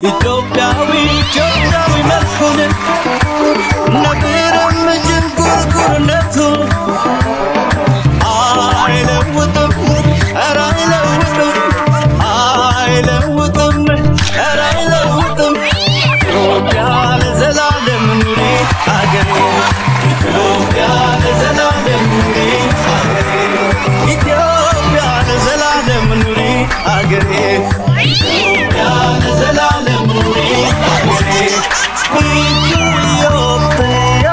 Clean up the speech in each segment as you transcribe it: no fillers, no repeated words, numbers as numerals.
ኢትዮጵያዊ መልኩን ነብርም ጅንጉርጉርነቱ አይለውጥም ኢትዮጵያ ለዘላለም ኑሪ አገሬ ኢትዮጵያ ለዘላለም ኑሪ አገሬ ኢትዮጵያ ለዘላለም ኑሪ አገሬ ኢትዮጵያ ለዘላለም ኑሪ አገሬ ኢትዮጵያ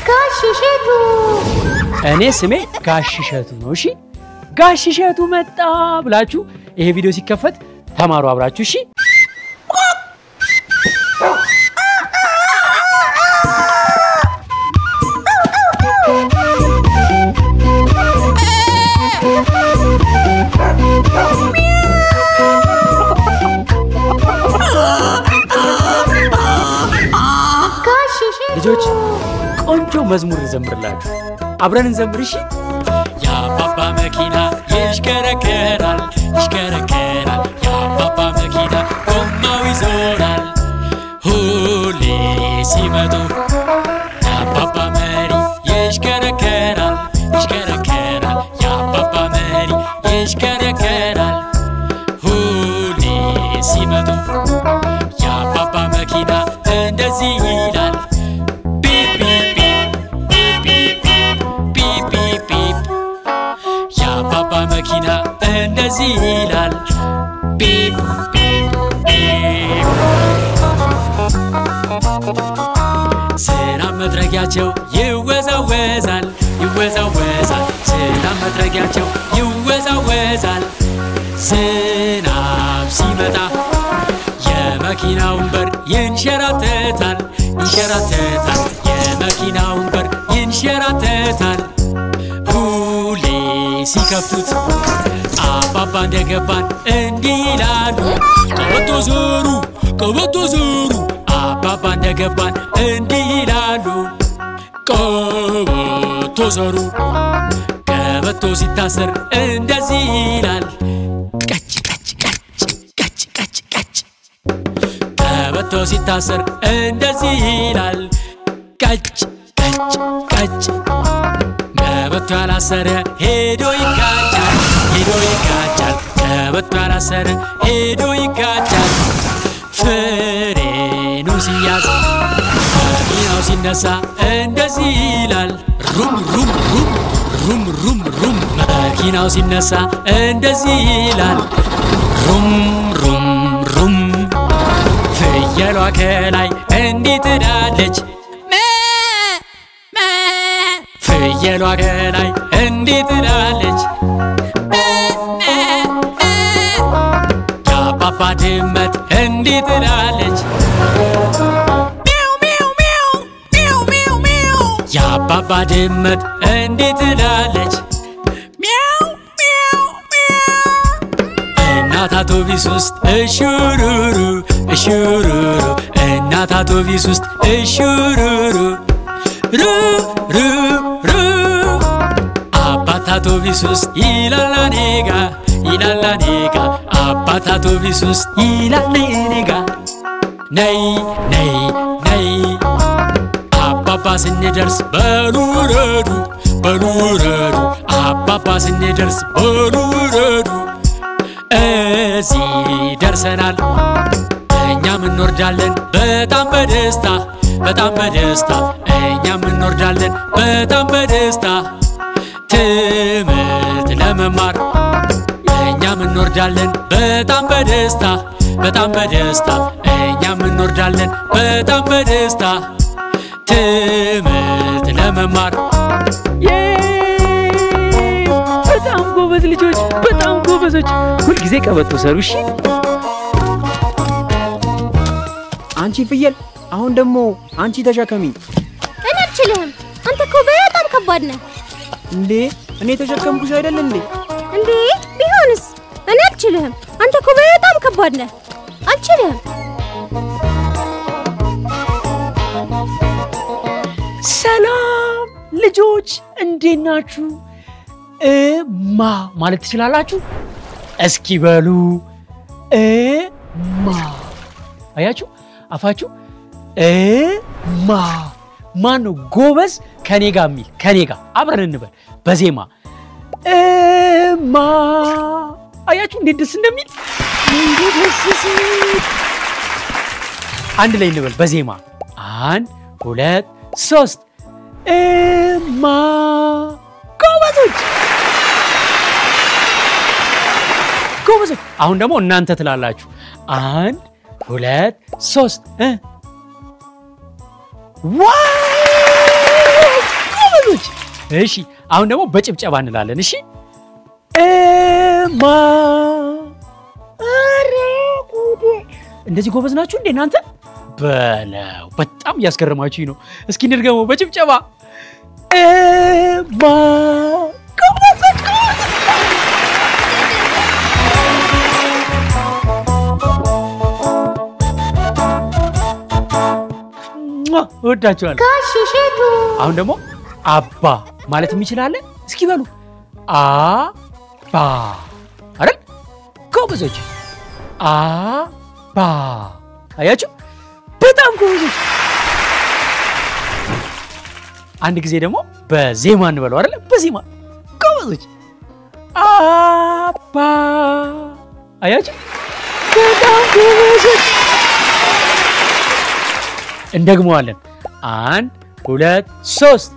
ጋሽሸቱ እኔ ስሜ ጋሽሸቱ ነው እሺ ጋሽሸቱ መጣ ብላችሁ ይሄ ቪዲዮ ሲከፈት ተማሩ አብራችሁ እሺ ልጆች ቆንጆ መዝሙር እንዘምርላችሁ አብረን እንዘምር እሺ ያ ባባ መኪና ይሽከረከራል ያ ባባ መኪና ጎማው ይዞራል ሁሌ ሲመጡ ያ ባባ መሪ ይሽከረከራል ያ ባባ መሪ ይሽከረከራል ሁሌ ሲመጡ ያ ባባ መኪና እንደዚህ ይላል መኪና እንደዚህ ይላል ቢፕ ቢፕ ቢፕ ሰላም መድረጊያቸው ይወዛወዛል ሰላም መድረጊያቸው ይወዛወዛል ዝናብ ሲመጣ የመኪናውን በር ይንሸራተታል የመኪናውን በር ይንሸራተታል ሁሌ ሲከፍቱት አባባ እንደገባን እንዲህ ይላሉ ቀበቶ ዞሩ አባባ እንደገባን እንዲህ ይላሉ ቀበቶ ዞሩ ቀበቶ ሲታሰር እንደዚህ ይላል ቀጭ ቀበቶ ሲታሰር እንደዚህ ይላል ቀጭ ቀበቶ ያላሰረ ሄዶ ይጋጫል ቀበቶ ያላሰረ ሄዶ ይጋጫል ፍሬኑ ሲያዝ መኪናው ሲነሳ እንደዚህ ይላል ሩም መኪናው ሲነሳ እንደዚህ ይላል ሩም ፍየሏ ከላይ እንዲህ ትላለች ፍየሏ ከላይ እንዲህ ትላለች የአባባ ድመት እንዲህ ትላለች የአባባ ድመት እንዲህ ትላለች እናት አውቶቢስ ውስጥ እሹሩሩ እናት አውቶቢስ ውስጥ እሹሩሩ አባት አውቶቢስ ውስጥ ይላል ኔጋ አባት አውቶቢስ ውስጥ ይላል ኔጋ ነይ አባባ ስንደርስ በሉረዱ አባባ ስንደርስ በሉረዱ እዚህ ደርሰናል እኛም እንወርዳለን በጣም በደስታ እኛም እንወርዳለን በጣም በደስታ ትምህርት ለመማር እኛም እንወርዳለን በጣም በደስታ እኛም እንወርዳለን በጣም በደስታ ትምህርት ለመማር በጣም ጎበዝ ልጆች በጣም ጎበዞች ሁሉ ጊዜ ቀበቶ ሰሩ እሺ አንቺ ፍየል አሁን ደግሞ አንቺ ተሸከሚ እኔ አልችልም አንተ እኮ በጣም ከባድ ነህ እንዴ እኔ ተሸከምኩሽ አይደል እንዴ ቢሆንስ እኔ አልችልም አንተ እኮ በጣም ከባድ ነህ አልችልም ሰላም ልጆች እንዴት ናችሁ እማ ማለት ትችላላችሁ እስኪ በሉ እማ አያችሁ አፋችሁ እማ ማን ነው ጎበዝ ከኔ ጋር የሚል ከኔ ጋር አብረን እንበል በዜማ እማ አያችሁ እንዴት ደስ እንደሚል አንድ ላይ እንበል በዜማ 1 2 3 እማ ጎበዞች ጎበዞች አሁን ደግሞ እናንተ ትላላችሁ 1 2 3 ዋው ጎበዞች እሺ አሁን ደግሞ በጭብጨባ እንላለን እሺ እማ አረጉዴ እንደዚህ ጎበዝ ናችሁ እንዴ እናንተ በለው በጣም ያስገርማችሁኝ ነው እስኪ እንድገመው በጭብጨባ እማ ጎበዞች ወዳችኋል ጋሽሸቱ አሁን ደግሞ አባ ማለት የሚችላል እስኪ በሉ አባ አይደል ጎበዞች አባ አያችሁ በጣም ጎበዞች አንድ ጊዜ ደግሞ በዜማ እንበለው አይደል በዜማ ጎበዞች አባ አያችሁ በጣም ጎበዞች እንደግመዋለን 1 2 3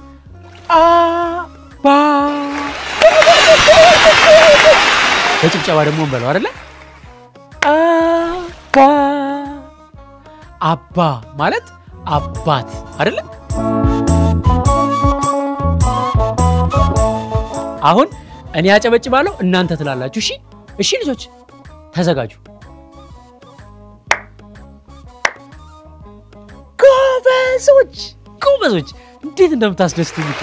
አባ በጭብጨባ ደግሞ እንበለው አይደል አባ አባ ማለት አባት አይደል አሁን እኔ ያጨበጭባለሁ እናንተ ትላላችሁ እሺ እሺ ልጆች ተዘጋጁ ጎበዞች እንዴት እንደምታስደስቱኝ እኮ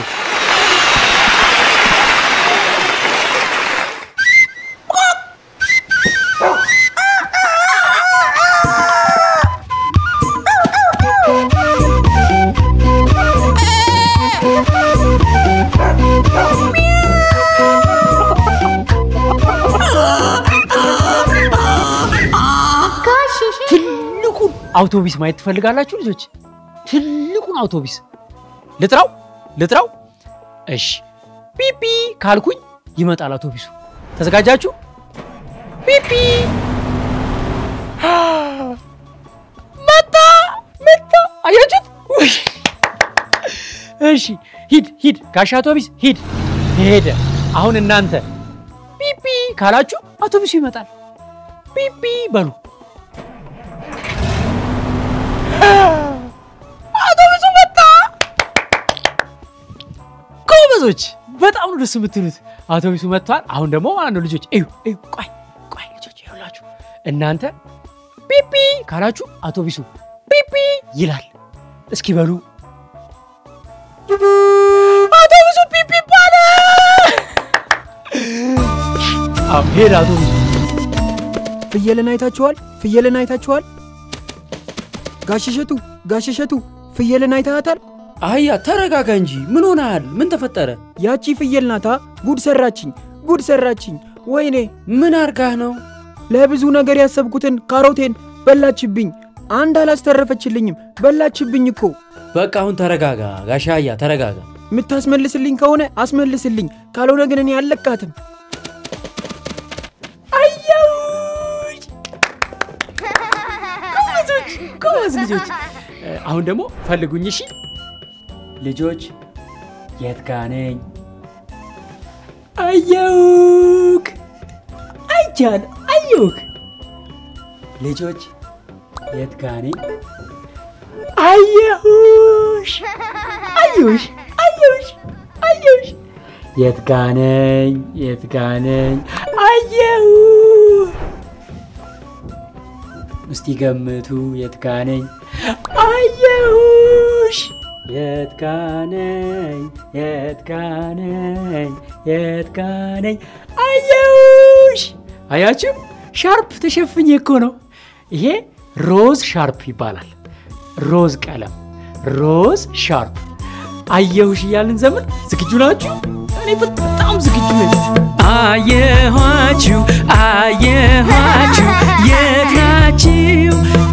ትልቁን አውቶቡስ ማየት ትፈልጋላችሁ ልጆች ትልቁን አውቶቡስ ልጥራው እሺ ፒፒ ካልኩኝ ይመጣል አውቶቡሱ ተዘጋጃችሁ ፒፒ መጣ አያችሁት እሺ ሂድ ጋሽ አውቶቡስ ሄደ አሁን እናንተ ፒፒ ካላችሁ አውቶቡሱ ይመጣል ፒፒ በሉ አውቶቡሱ መጣ ጎበዞች በጣም ነው ደስ የምትሉት አውቶቡሱ መጥቷል አሁን ደግሞ ማለት ነው ልጆች እዩ ቆይ ልጆች ይኸውላችሁ እናንተ ፒፒ ካላችሁ አውቶቡሱ ፒፒ ይላል እስኪ በሉ አውቶቡሱ ፒፒ ባለ ሄደ አውቶቡሱ ፍየልን አይታችኋል ጋሽሸቱ ፍየልን አይታታል አያ ተረጋጋ እንጂ ምን ሆነሃል ምን ተፈጠረ ያቺ ፍየል ናታ ጉድ ሰራችኝ ወይኔ ምን አርጋህ ነው ለብዙ ነገር ያሰብኩትን ካሮቴን በላችብኝ አንድ አላስተረፈችልኝም በላችብኝ እኮ በቃ አሁን ተረጋጋ ጋሻያ ተረጋጋ ምታስመልስልኝ ከሆነ አስመልስልኝ ካልሆነ ግን እኔ አልለቃትም ጎበዝ ልጆች አሁን ደግሞ ፈልጉኝ እሺ ልጆች የት ጋር ነኝ አየሁክ ልጆች የት ጋር ነኝ አየሁሽ የት ጋር ነኝ አየሁ እስቲ ገምቱ የት ጋር ነኝ አየሁሽ የት ጋር ነኝ አየሁሽ አያችሁ ሻርፕ ተሸፍኜ እኮ ነው ይሄ ሮዝ ሻርፕ ይባላል ሮዝ ቀለም ሮዝ ሻርፕ አየሁሽ እያልን ዘመን ዝግጁ ናችሁ እኔ በጣም ዝግጁ ነኝ። አየኋችሁ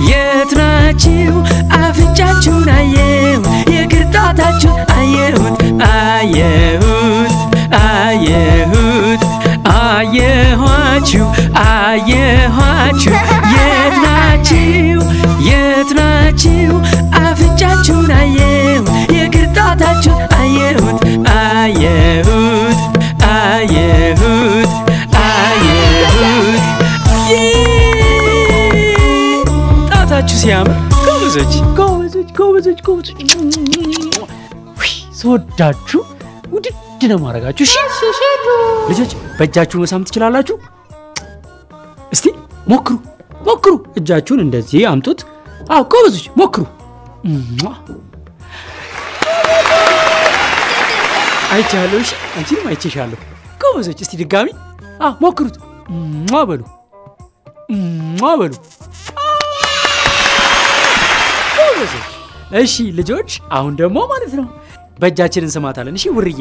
የት ናችሁ አፍንጫችሁን አየሁ የግርጣታችሁን አየሁት አየኋችሁ የት ናችሁ አፍንጫችሁን አየሁ የግርጣታችሁን አየሁት ጣታችሁ ሲያምር ጎበዞች ስወዳችሁ ውድድ ነው ማረጋችሁ። እሺ ልጆች በእጃችሁ መሳም ትችላላችሁ። እስቲ ሞክሩ እጃችሁን እንደዚህ አምጡት። አዎ ጎበዞች ሞክሩ። አይቻለሁ። እሺ አንቺንም አይቼሻለሁ። ጎበዞች እስቲ ድጋሚ ሞክሩት። በሉ ጎበዞች። እሺ ልጆች አሁን ደግሞ ማለት ነው በእጃችን እንስማታለን። እሺ ውርዬ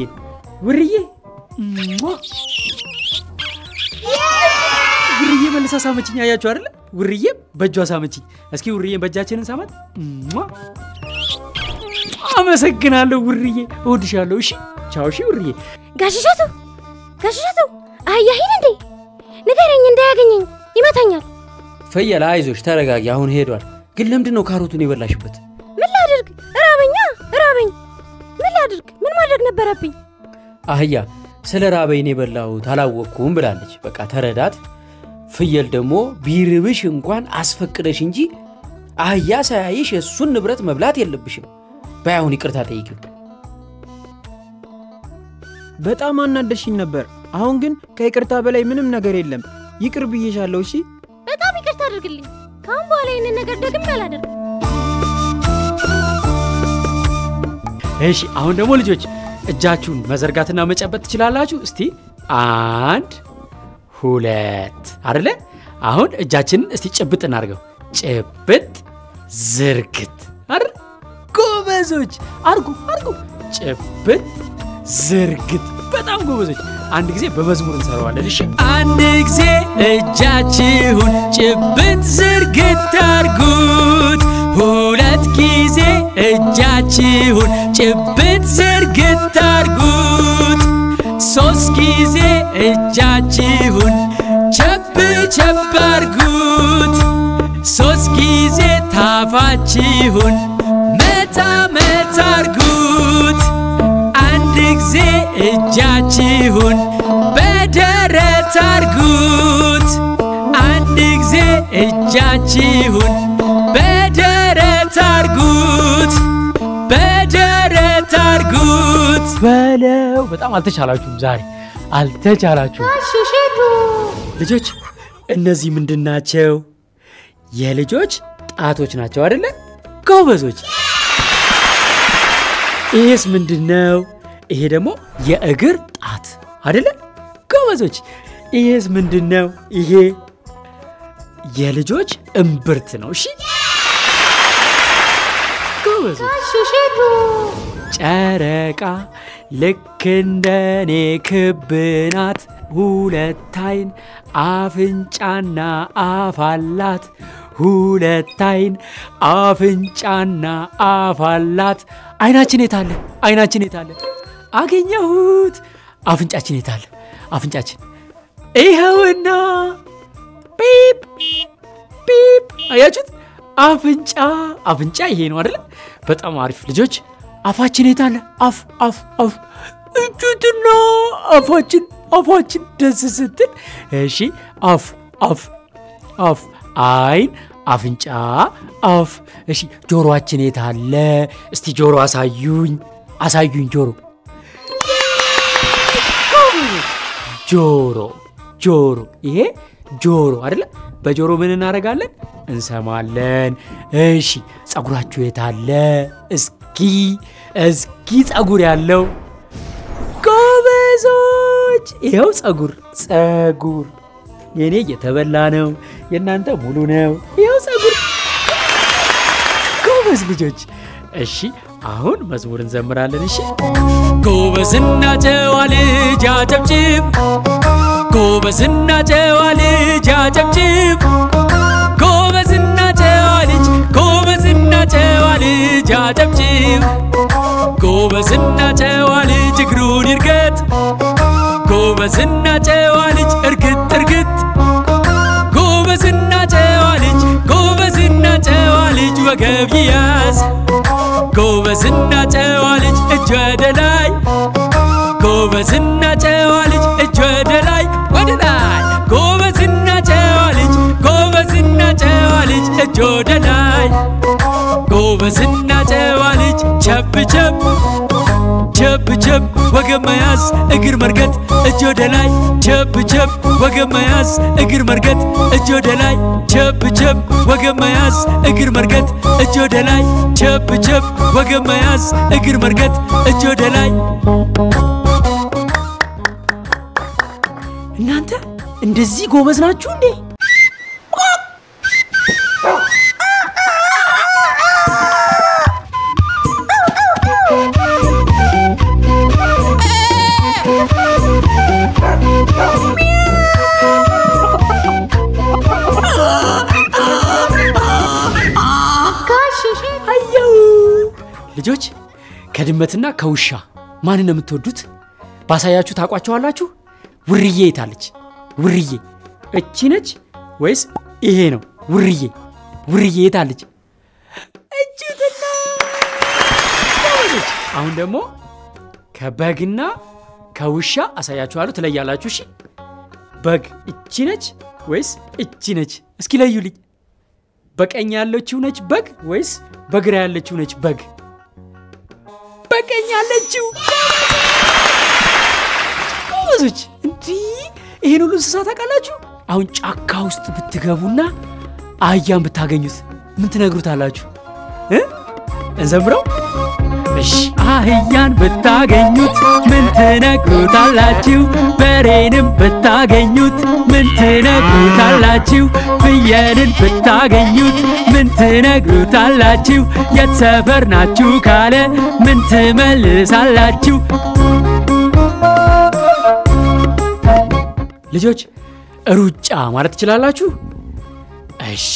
መልሳ ሳመችኝ። አያችሁ አይደል? ውርዬ በእጇ ሳመችኝ። እስኪ ውርዬን በእጃችን እንሳማት። አመሰግናለሁ ውርዬ፣ እወድሻለሁ። እሺ ቻው። እሺ ውርዬ። ጋሽሻቱ አያሂን እንዴ ንገረኝ፣ እንዳያገኘኝ ይመታኛል። ፍየል አይዞሽ ተረጋጊ፣ አሁን ሄዷል። ግን ለምንድን ነው ካሮቱን የበላሽበት? ምን ላድርግ? ራበኝ። ምን ላድርግ? ምን ማድረግ ነበረብኝ? አህያ ስለ ራበኝ ነው የበላሁት አላወቅኩም ብላለች። በቃ ተረዳት። ፍየል ደግሞ ቢርብሽ እንኳን አስፈቅደሽ እንጂ አህያ ሳያይሽ እሱን ንብረት መብላት የለብሽም። ባይሆን ይቅርታ ጠይቂው። በጣም አናደሽኝ ነበር። አሁን ግን ከይቅርታ በላይ ምንም ነገር የለም። ይቅር ብዬሻለሁ። እሺ በጣም ይቅርታ አድርግልኝ። ካሁን በኋላ ይሄንን ነገር ደግሜ አላደርግም። እሺ አሁን ደግሞ ልጆች እጃችሁን መዘርጋትና መጨበጥ ትችላላችሁ። እስቲ 1 2 አይደለ? አሁን እጃችንን እስቲ ጭብጥ እናርገው። ጭብጥ ዝርግት አይደል? ጎበዞች አርጉ። ጭብጥ ዝርግት። በጣም ጎበዞች። አንድ ጊዜ በመዝሙር እንሰራዋለን። እሺ አንድ ጊዜ እጃችሁን ጭብጥ ዝርግት አርጉት። ሁለት ጊዜ እጃችሁን ጭብጥ ዝርግት አርጉት። ሶስት ጊዜ እጃችሁን ቸብ አርጉት። ሶስት ጊዜ ታፋችሁን መታ አርጉት። አንድ ጊዜ እጃችሁን በደረት አርጉት። አንድ ጊዜ እጃችሁን በደረት አርጉት። በለው። በጣም አልተቻላችሁም ዛሬ አልተቻላችሁም። ልጆች እነዚህ ምንድናቸው? የልጆች ጣቶች ናቸው አይደለ? ጎበዞች። ይሄስ ምንድነው? ይሄ ደግሞ የእግር ጣት አይደለ? ጎበዞች። ይሄስ ምንድነው? ይሄ የልጆች እምብርት ነው። እሺ ጎበዞች። ጨረቃ ልክ እንደኔ ክብ ናት። ሁለት አይን አፍንጫና አፍ አላት። ሁለት አይን አፍንጫና አፍ አላት። አይናችን የታለ? አገኘሁት። አፍንጫችን የታለ? አፍንጫችን ይኸውና። ፒፕ ፒፕ። አያችሁት? አፍንጫ ይሄ ነው አይደል? በጣም አሪፍ ልጆች። አፋችን የታለ? አፍ እጁትና አፋችን ደስ ስትል። እሺ አፍ አይን አፍንጫ አፍ። እሺ ጆሮአችን የታለ? እስቲ ጆሮ አሳዩኝ ጆሮ ይሄ ጆሮ አይደለ? በጆሮ ምን እናደርጋለን? እንሰማለን። እሺ ጸጉራችሁ የታለ? እስኪ ጸጉር ያለው ጎበዞች። ይሄው ጸጉር የኔ የተበላ ነው፣ የናንተ ሙሉ ነው። ይሄው ጸጉር። ጎበዝ ልጆች። እሺ አሁን መዝሙር እንዘምራለን እሺ ጎበዝና ጨዋ ልጅ አጨብጭብ ጎበዝና ጨዋ ልጅ አጨብጭብ ጎበዝና ጨዋ ልጅ አጨብጭብ ጎበዝና ጨዋ ልጅ እግሩን ይርገጥ ጎበዝና ጨዋ ልጅ እርግጥ ጎበዝና ጨዋ ልጅ ወገብ ይያዝ ጎበዝና ጨዋ ልጅ እጅ ወደ ላይ ጎበዝና ጨዋ ልጅ እጅ ወደ ላይ ጎበዝና ጨዋ ልጅ እጅ ወደ ላይ ጎበዝና ጨዋ ልጅ ቸብ ወገብ መያዝ እግር መርገጥ እጅ ወደ ላይ ቸብ ወገብ መያዝ እግር መርገጥ እጅ ወደ ላይ ቸብ ወገብ መያዝ እግር መርገጥ እጅ ወደ ላይ ቸብ ወገብ መያዝ እግር መርገጥ እጅ ወደ ላይ እናንተ እንደዚህ ጎበዝ ናችሁ እንዴ ልጆች ከድመትና ከውሻ ማንን ነው የምትወዱት ባሳያችሁ ታቋቸዋላችሁ ውርዬ የታለች ውርዬ እቺ ነች ወይስ ይሄ ነው ውርዬ የታለች እቺትና አሁን ደግሞ ከበግና ከውሻ አሳያችኋለሁ ትለያላችሁ እሺ በግ እቺ ነች ወይስ እቺ ነች እስኪ ለዩልኝ በቀኝ ያለችው ነች በግ ወይስ በግራ ያለችው ነች በግ በቀኝ ያለችው ጎበዞች እንዴ ይሄን ሁሉ እንስሳ ታውቃላችሁ አሁን ጫካ ውስጥ ብትገቡና አህያን ብታገኙት ምን ትነግሩታላችሁ እንዘምረው እሺ አህያን ብታገኙት ምን ትነግሩታላችሁ በሬንም ብታገኙት ምን ትነግሩታላችሁ ፍየልን ብታገኙት ምን ትነግሩታላችሁ የት ሰፈር ናችሁ ካለ ምን ትመልሳላችሁ ልጆች ሩጫ ማለት ትችላላችሁ እሺ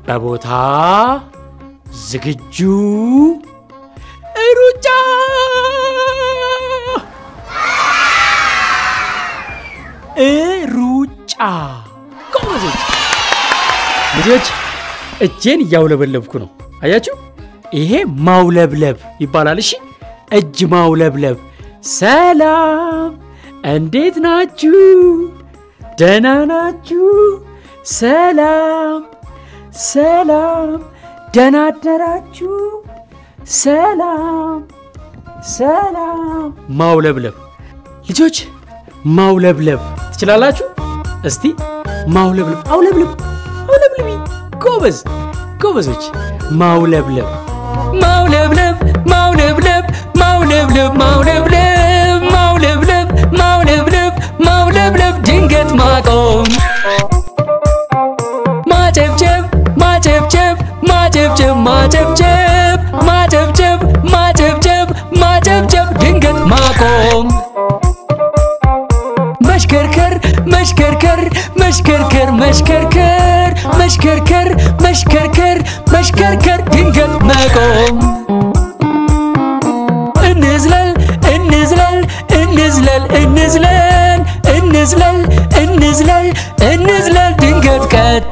በቦታ ዝግጁ ሩጫ ሩጫ ጎበዞች ልጆች እጄን እያውለበለብኩ ነው አያችሁ ይሄ ማውለብለብ ይባላል እሺ እጅ ማውለብለብ ሰላም እንዴት ናችሁ ደህና ናችሁ ሰላም ደህና አደራችሁ ሰላም ማውለብለብ ልጆች ማውለብለብ ትችላላችሁ እስቲ ማውለብለብ አውለብልቢ ጎበዞች ማውለብለብ ድንገት ማቆም ማጨብጨብ ድንገት ማቆም መሽከርከር ድንገት መቆም እንዝለል ድንገት ቀጥ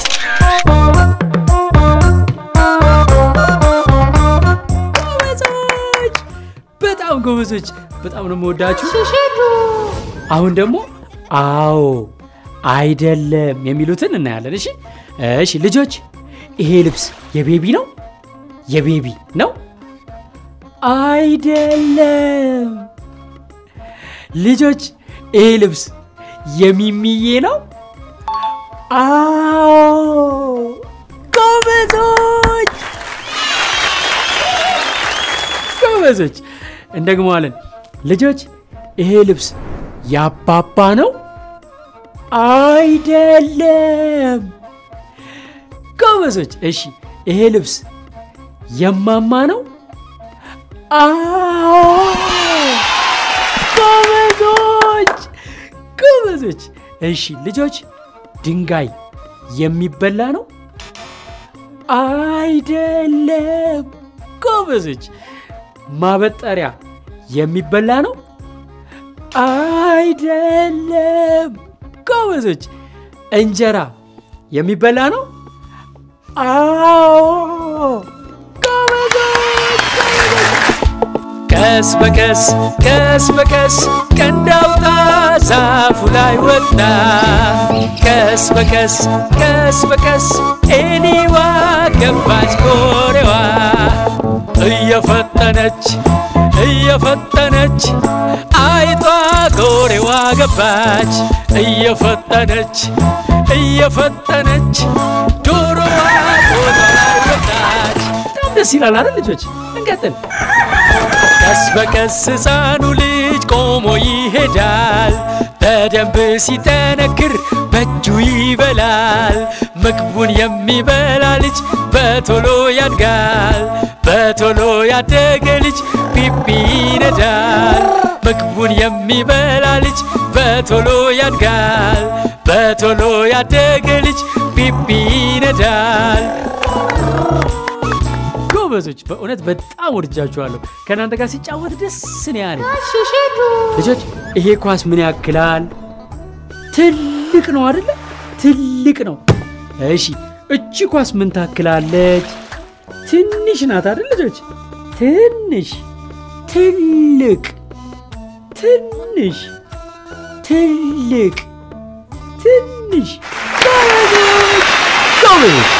ጎበዞች በጣም ነው የምወዳችሁ አሁን ደግሞ አዎ አይደለም የሚሉትን እናያለን እሺ ልጆች ይሄ ልብስ የቤቢ ነው አይደለም ልጆች ይሄ ልብስ የሚሚዬ ነው አዎ ጎበዞች እንደግመዋለን ልጆች ይሄ ልብስ ያባባ ነው አይደለም ጎበዞች እሺ ይሄ ልብስ የማማ ነው ጎበዞች እሺ ልጆች ድንጋይ የሚበላ ነው አይደለም ጎበዞች ማበጠሪያ የሚበላ ነው አይደለም ጎበዞች እንጀራ የሚበላ ነው አዎ ጎበዞች ቀስ በቀስ ቀንዳውጣ ዛፉ ላይ ወጣ ቀስ በቀስ ኤሊዋ ገባች ጎሬዋ እየፈጠነች አይጧ ጎሬዋ ገባች እየፈጠነች ዶሮዋ ጎቷ ላይ ወጣች በጣም ደስ ይላል አይደል ልጆች እንቀጥል ቀስ በቀስ ሕፃኑ ልጅ ቆሞ ይሄዳል በደንብ ሲጠነክር በእጁ ይበላል ምግቡን የሚበላ ልጅ በቶሎ ያድጋል በቶሎ ያደገ ልጅ ፒፒ ይነዳል ምግቡን የሚበላ ልጅ በቶሎ ያድጋል በቶሎ ያደገ ልጅ ፒፒ ይነዳል ጎበዞች በእውነት በጣም ወድጃችኋለሁ ከናንተ ጋር ሲጫወት ደስ ነው ያለኝ ልጆች ይሄ ኳስ ምን ያክላል ትልቅ ነው አይደል ትልቅ ነው እሺ እቺ ኳስ ምን ታክላለች ትንሽ ናት አይደል ልጆች ትንሽ ትልቅ ጎበዞች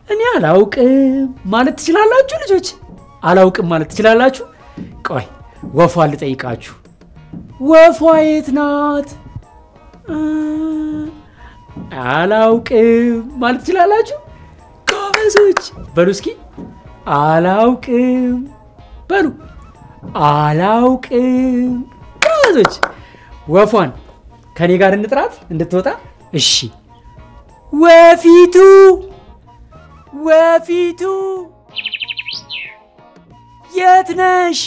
እኔ አላውቅም ማለት ትችላላችሁ ልጆች አላውቅም ማለት ትችላላችሁ ቆይ ወፏ ልጠይቃችሁ ወፏ የት ናት አላውቅም ማለት ትችላላችሁ ጎበዞች በሉ እስኪ አላውቅም በሉ አላውቅም ጎበዞች ወፏን ከኔ ጋር እንጥራት እንድትወጣ እሺ ወፊቱ የት ነሽ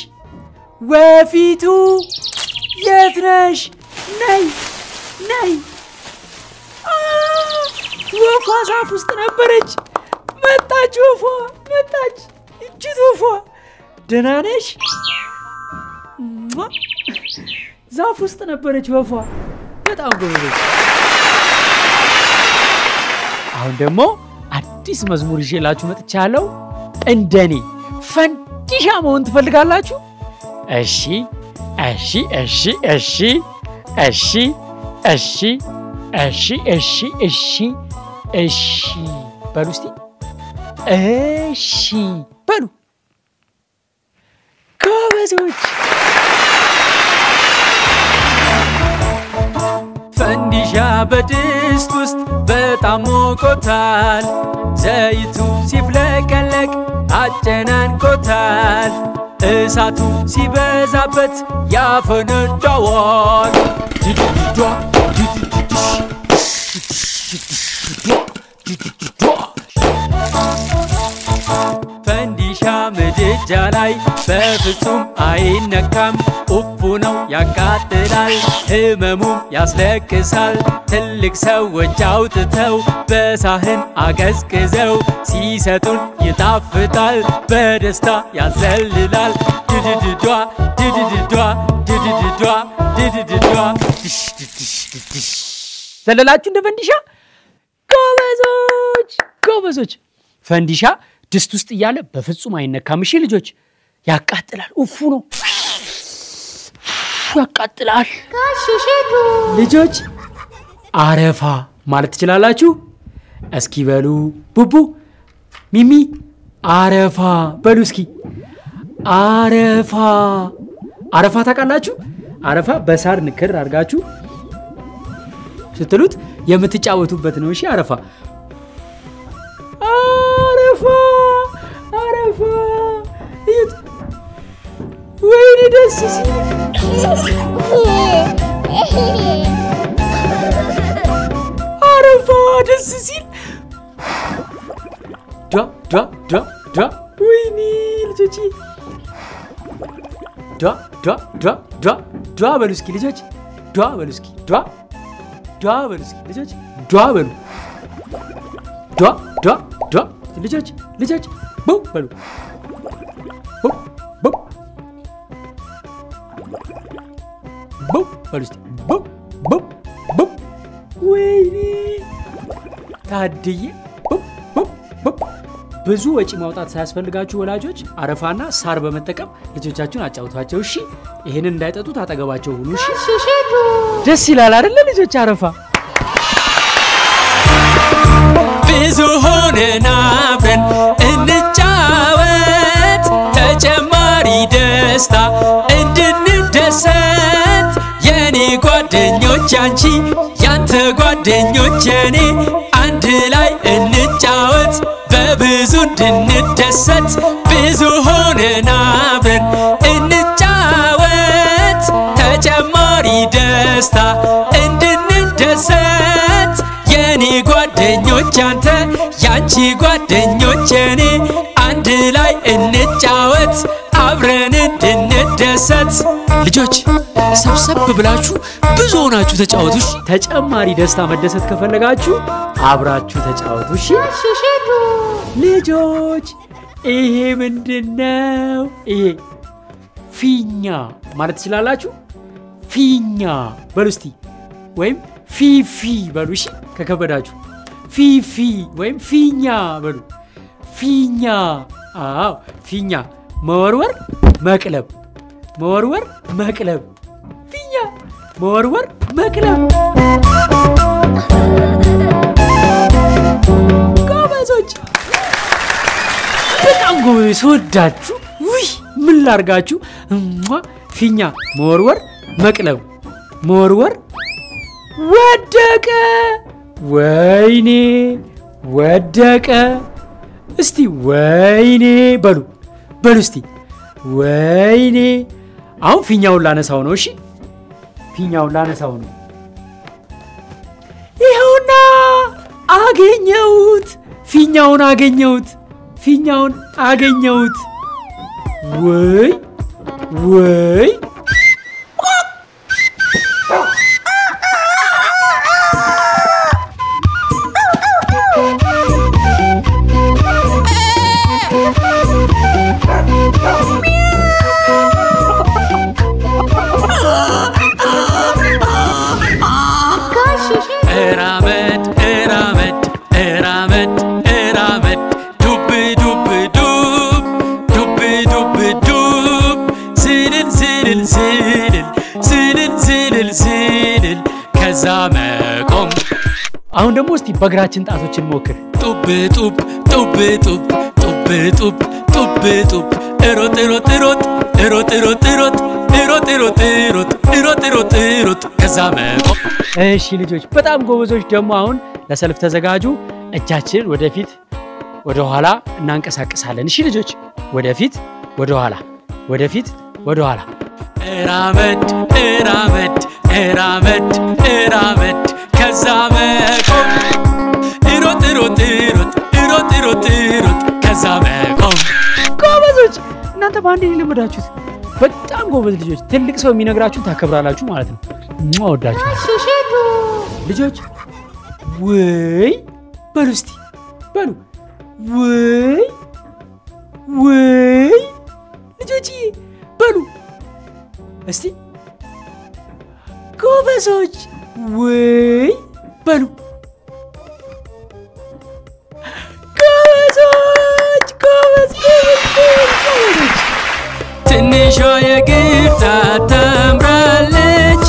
ወፊቱ የት ነሽ ነይ ወፏ ዛፍ ውስጥ ነበረች መጣች ወፏ መጣች እጅት ወፏ ደህና ነሽ ዛፍ ውስጥ ነበረች ወፏ በጣም ጎበዞች አሁን ደግሞ አዲስ መዝሙር ይዤላችሁ መጥቻለሁ እንደኔ ፈንዲሻ መሆን ትፈልጋላችሁ እሺ በሉ እስቲ እሺ በሉ ጎበዞች ፈንዲሻ በድስት ውስጥ በጣም ሞቆታል ዘይቱ ሲፍለቀለቅ አጨናንቆታል እሳቱ ሲበዛበት ያፈነዳዋል ፈንዲሻ ምድጃ ላይ በፍጹም አይነካም ኡፉ ነው ያቃጥላል ህመሙም ያስለቅሳል ትልቅ ሰዎች አውጥተው በሳህን አቀዝቅዘው ሲሰጡን ይጣፍጣል በደስታ ያዘልላል ድድድዷ ዘለላችሁ እንደ ፈንዲሻ ጎበዞች ፈንዲሻ ድስት ውስጥ እያለ በፍጹም አይነካም እሺ ልጆች ያቃጥላል ኡፉ ነው ያቃጥላል ልጆች አረፋ ማለት ትችላላችሁ እስኪ በሉ ቡቡ ሚሚ አረፋ በሉ እስኪ አረፋ ታውቃላችሁ አረፋ በሳር ንክር አድርጋችሁ ስትሉት የምትጫወቱበት ነው እሺ አረፋ እዩት ወይኔ ደስ ሲል አረፋ ደስ ሲል ዳ ወይኔ ልጆች ዳ በሉ እስኪ ልጆች ዳ በሉ እስኪ ዳ በሉ እስኪ ልጆች ዳ በሉ ዳ ልጆች ቡ በሉ ቡ በሉ እስኪ ቡ ወይኔ ታድዬ ብዙ ወጪ ማውጣት ሳያስፈልጋችሁ ወላጆች አረፋና ሳር በመጠቀም ልጆቻችሁን አጫውቷቸው እሺ ይሄንን እንዳይጠጡ ታጠገባቸው ሁሉ እሺ ደስ ይላል አይደል ልጆች አረፋ ብዙ ሆነን አብረን እንጫወት ተጨማሪ ደስታ እንድንደሰት የኔ ጓደኞች አንቺ ያንተ ጓደኞች እኔ አንድ ላይ እንጫወት በብዙ እንድንደሰት ብዙ ሆነን አብረን እንጫወት ተጨማሪ ደስታ እንድንደሰት የኔ ጓደኞች አንተ ያንቺ ጓደኞች እኔ አንድ ላይ እንጫወት አብረን እንድንደሰት ልጆች ሰብሰብ ብላችሁ ብዙ ሆናችሁ ተጫወቱ እሺ ተጨማሪ ደስታ መደሰት ከፈለጋችሁ አብራችሁ ተጫወቱ እሺ ልጆች ይሄ ምንድነው ይሄ ፊኛ ማለት ትችላላችሁ ፊኛ በሉ እስቲ ወይም ፊፊ በሉ እሺ ከከበዳችሁ ፊፊ ወይም ፊኛ በሉ ፊኛ አዎ ፊኛ መወርወር መቅለብ ፊኛ መወርወር መቅለብ ጎበዞች በጣም ጎበዞች ወዳችሁ ውይ ምን ላርጋችሁ ፊኛ መወርወር መቅለብ መወርወር ወደቀ ወይኔ ወደቀ እስቲ ወይኔ በሉ እስቲ ወይኔ አሁን ፊኛውን ላነሳው ነው እሺ ፊኛውን ላነሳው ነው ይኸውና አገኘሁት ፊኛውን አገኘሁት ወይ መቆም አሁን ደግሞ እስቲ በእግራችን ጣቶችን ሞክር ጡብ ሮጥ ከዛ መቆም እሺ ልጆች በጣም ጎበዞች ደግሞ አሁን ለሰልፍ ተዘጋጁ እጃችን ወደፊት ወደ ኋላ እናንቀሳቀሳለን እሺ ልጆች ወደፊት ወደ ኋላ እራመድ ከዛ መቆም ሮጥ ከዛ መቆም ጎበዞች እናንተ ባንዴ ለመዳችሁት በጣም ጎበዝ ልጆች ትልቅ ሰው የሚነግራችሁ ታከብራላችሁ ማለት ነው ወዳችሁ ልጆች ወይ በሉ እስቲ በሉ ወይ ልጆች በሉ እስቲ ጎበዞች ወይ በሉ ጎበዝ ትንሿ የግብታ ታምራለች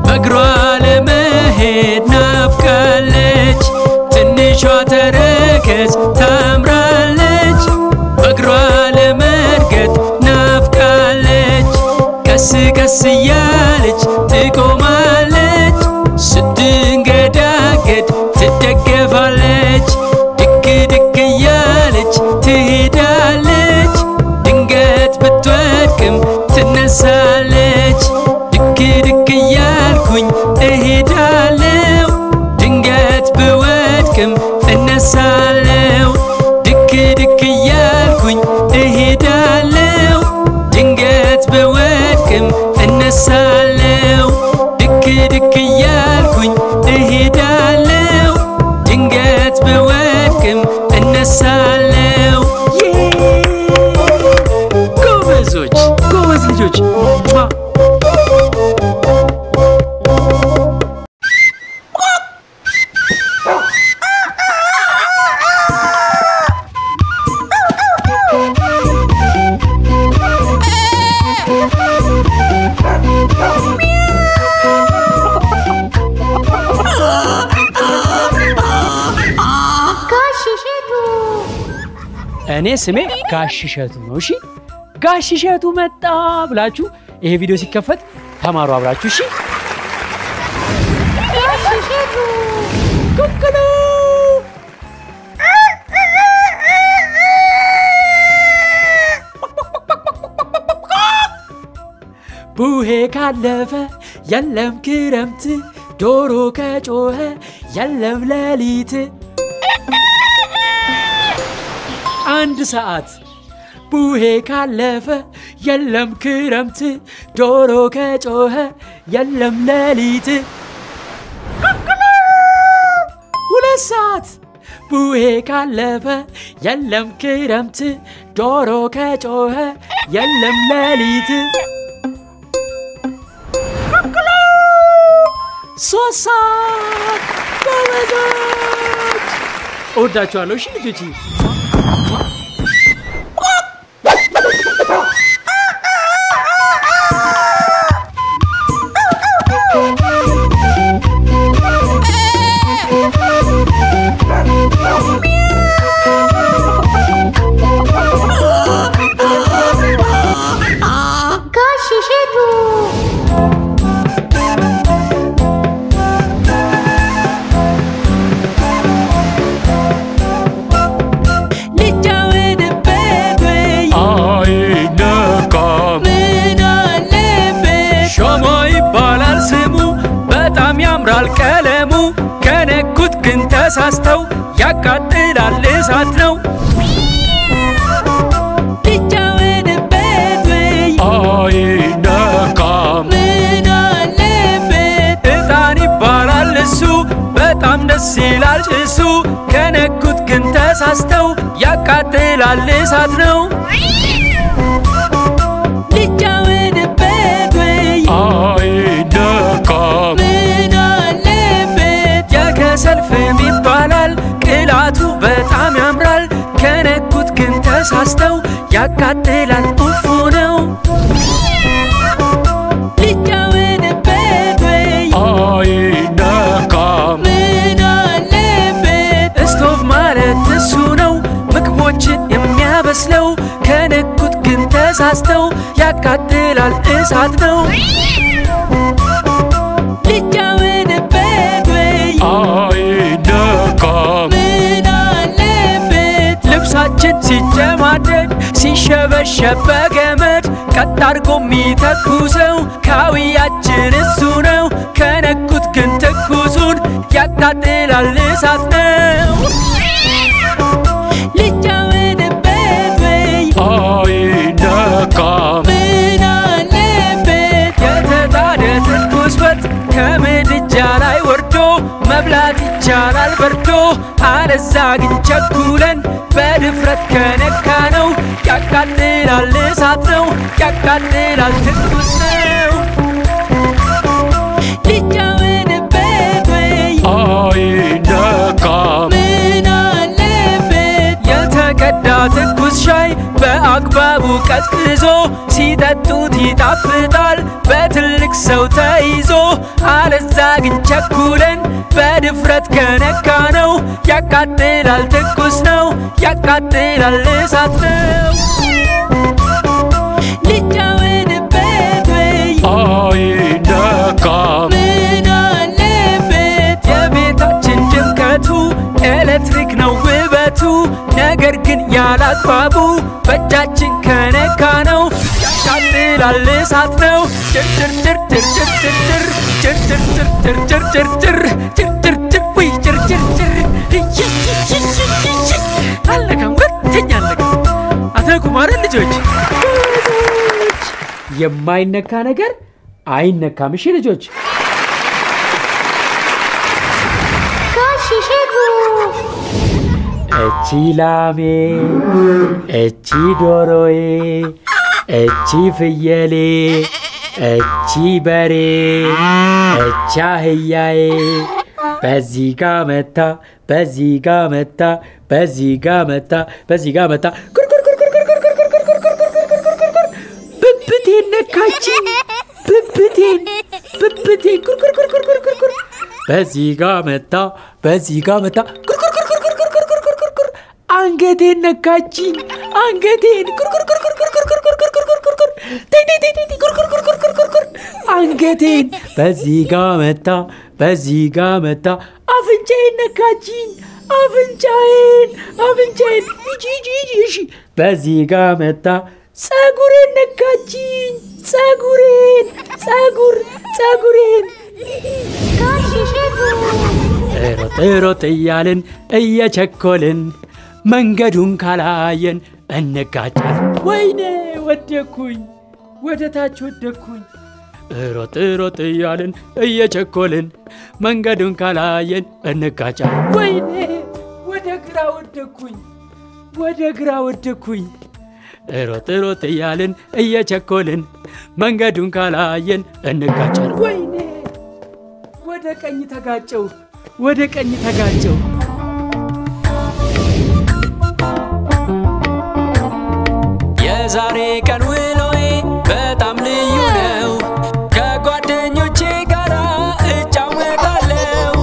በእግሯ ለመሄድ ናፍቃለች ትንሿ ተረከዝ ታምራለች በእግሯ ለመርገጥ ናፍቃለች ቀስ እያለች ትቆማለች ስትንገዳገድ እኔ ስሜ ጋሽሸቱ ነው። እሺ ጋሽሸቱ መጣ ብላችሁ ይሄ ቪዲዮ ሲከፈት ተማሩ አብራችሁ። እሺ ጋሽሸቱ ኩኩሉ ቡሄ ካለፈ የለም ክረምት ዶሮ ከጮኸ የለም ሌሊት አንድ ሰዓት ቡሄ ካለፈ የለም ክረምት ዶሮ ከጮኸ የለም ሌሊት ሁለት ሰዓት ቡሄ ካለፈ የለም ክረምት ዶሮ ከጮኸ የለም ሌሊት ሶስት ሰዓት ጎበዞች እወዳችኋለሁ። እሺ ልጆች ጋሽሸቱ ቀለሙ ከነኩት ግን ተሳስተው ያቃጥላል እሳት ነው ልጫወትበት ወይ አይነካም ምን አለበት እጣን ይባላል እሱ በጣም ደስ ይላል ጭሱ ከነኩት ግን ተሳስተው ያቃጥላል እሳት ነው ልጫወትበት ወይ አይነካም ሰልፍም ይባላል ቅላቱ በጣም ያምራል ከነኩት ግን ተሳስተው ያቃጥላል ኡፉ ነው ልጫወትበት ወይ አይነካም ምን አለበት ስቶቭ ማለት እሱ ነው ምግቦችን የሚያበስለው ከነኩት ግን ተሳስተው ያቃጥላል እሳት ነው አይነካም ምን አለበት ልብሳችን ሲጨማደድ ሲሸበሸብ በገመድ ቀጥ አድርጎ የሚተኩሰው ካውያችን እሱ ነው ከነኩት ግን ትኩሱን ያቃጥላል እሳት ነው ልጫወትበት ወይ አይነካም ምን አለበት የተጣደ ትኩስ ወጥ ከምድጃ ላይ ወርዶ መብላት ይቻላል በርዶ አለዛ ግን ቸኩለን በድፍረት ከነካ ነው ያቃጥላል እሳት ነው ያቃጥላል ትኩስ ነው ልጫወትበት ወይ አይነካም ምን አለበት የተቀዳ ትኩስ ሻይ በአግባቡ ቀዝቅዞ ሲጠጡት ይጣፍጣል በትልቅ ሰው ተይዞ አለዛ ግን ቸኩለን በድፍረት ከነካ ነው ያቃጥላል ትኩስ ነው ያቃጥላል እሳት ነው ልጫወትበት ወይ አይነካም ምን አለበት የቤታችን ድምቀቱ ኤሌክትሪክ ነው ውበቱ ነገር ግን ያላግባቡ በእጃችን ከነካ ነው ያቃጥላል እሳት ነው አለቀም ሁለተኛ አለቀም አትነኩም አይደል ልጆች የማይነካ ነገር አይነካም እሺ ልጆች ጋሽሸቱ እቺ ላሜ እቺ ዶሮዬ እቺ ፍየሌ እቺ በሬ እቺ አህያዬ በዚህ ጋ መታ በዚህ ጋ መታ በዚህ ጋ መታ በዚህ ጋ መታ ብብቴን ነካችኝ ብብቴን በዚህ ጋ መታ በዚህ ጋ መታ አንገቴን ነካችኝ አንገቴን ኩርኩርኩርኩርኩርኩርኩርኩርኩርኩር ኩርኩርኩርኩርኩርኩርኩር አንገቴን በዚህ ጋር መታ አፍንጫዬን ነካችኝ አፍንጫዬን እሺ በዚህ ጋር መታ ጸጉሬን ነካችኝ ጸጉሬን ሮጥ እያልን እየቸኮልን መንገዱን ካላየን እንጋጫለን ወይኔ ወደኩኝ ወደ ታች ወደኩኝ ሮጥ እያልን እየቸኮልን መንገዱን ካላየን እንጋጫለን ወይኔ ወደ ግራ ወደኩኝ ሮጥ እያልን እየቸኮልን መንገዱን ካላየን እንጋጫለን ወይኔ ወደ ቀኝ ተጋጨው የዛሬ ቀን ውሎዬ በጣም ልዩ ነው ከጓደኞቼ ጋር እጫወታለሁ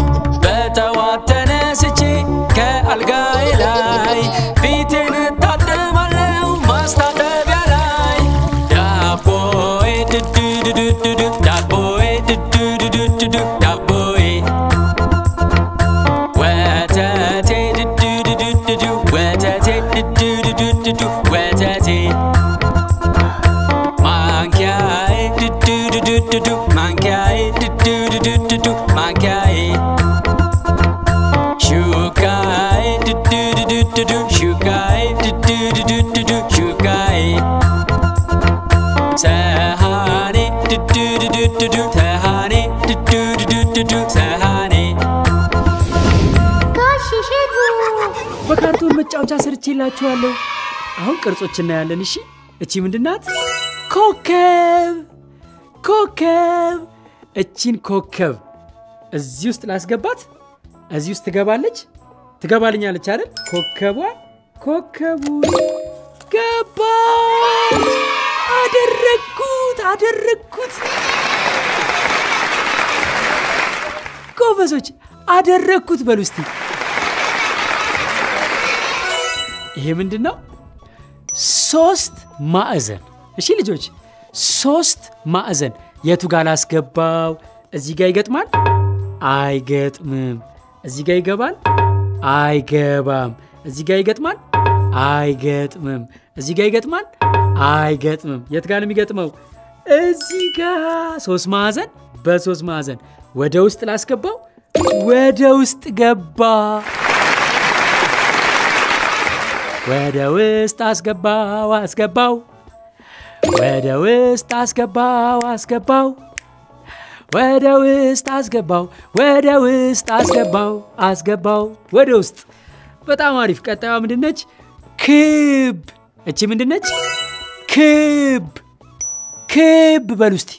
በጠዋት ተነስቼ ከአልጋዬ ላይ ፊቴን እታጠባለሁ ማስታጠቢያ ላይ ዳቦዬ ድድድድድድ ዳቦዬ ድድድድድድ ዳቦዬ ወተቴ ድድድድድድ ወተቴ ድድድድድድ ወተቴ ማንኪያዬ ድድድድድድ ማንኪያዬ ድድድድድድ ማንኪያዬ ሹካዬ ድድድድድድ ሹካዬ ድድድድድድ ሹካዬ ሰሃኔ ድድድድድድ ሰሃኔ ድድድድድድ ሰሃኔ በካርቶን መጫወቻ ሰርቼላችኋለሁ አሁን ቅርጾች እናያለን እሺ እቺ ምንድናት ኮከብ እቺን ኮከብ እዚህ ውስጥ ላስገባት እዚህ ውስጥ ትገባልኛለች አይደል ኮከቡ ገባች አደረኩት ጎበዞች አደረኩት በሉ እስቲ ይሄ ምንድነው 3 ማዕዘን እሺ ልጆች 3 ማዕዘን የቱ ጋር ላስገባው እዚህ ጋር ይገጥማል አይገጥምም እዚህ ጋር ይገባል አይገባም እዚህ ጋር ይገጥማል አይገጥምም እዚህ ጋር ይገጥማል አይገጥምም የት ጋር ነው የሚገጥመው እዚህ ጋር 3 ማዕዘን በ3 ማዕዘን ወደ ውስጥ ላስገባው ወደ ውስጥ ገባ ወደ ውስጥ አስገባው ወደ ውስጥ አስገባው ወደ ውስጥ በጣም አሪፍ ቀጣይዋ ምንድነች ክብ እቺ ምንድነች ክብ በሉ እስቲ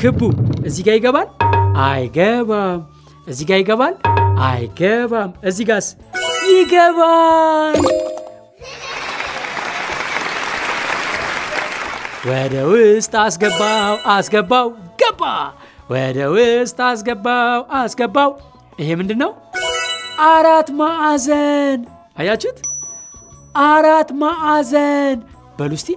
ክቡ እዚህ ጋር ይገባል አይገባም እዚህ ጋር ይገባል አይገባም እዚህ ጋርስ ይገባል ወደ ውስጥ አስገባው ገባ ወደ ውስጥ አስገባው ይሄ ምንድነው 4 ማዕዘን አያችሁት 4 ማዕዘን በሉ እስቲ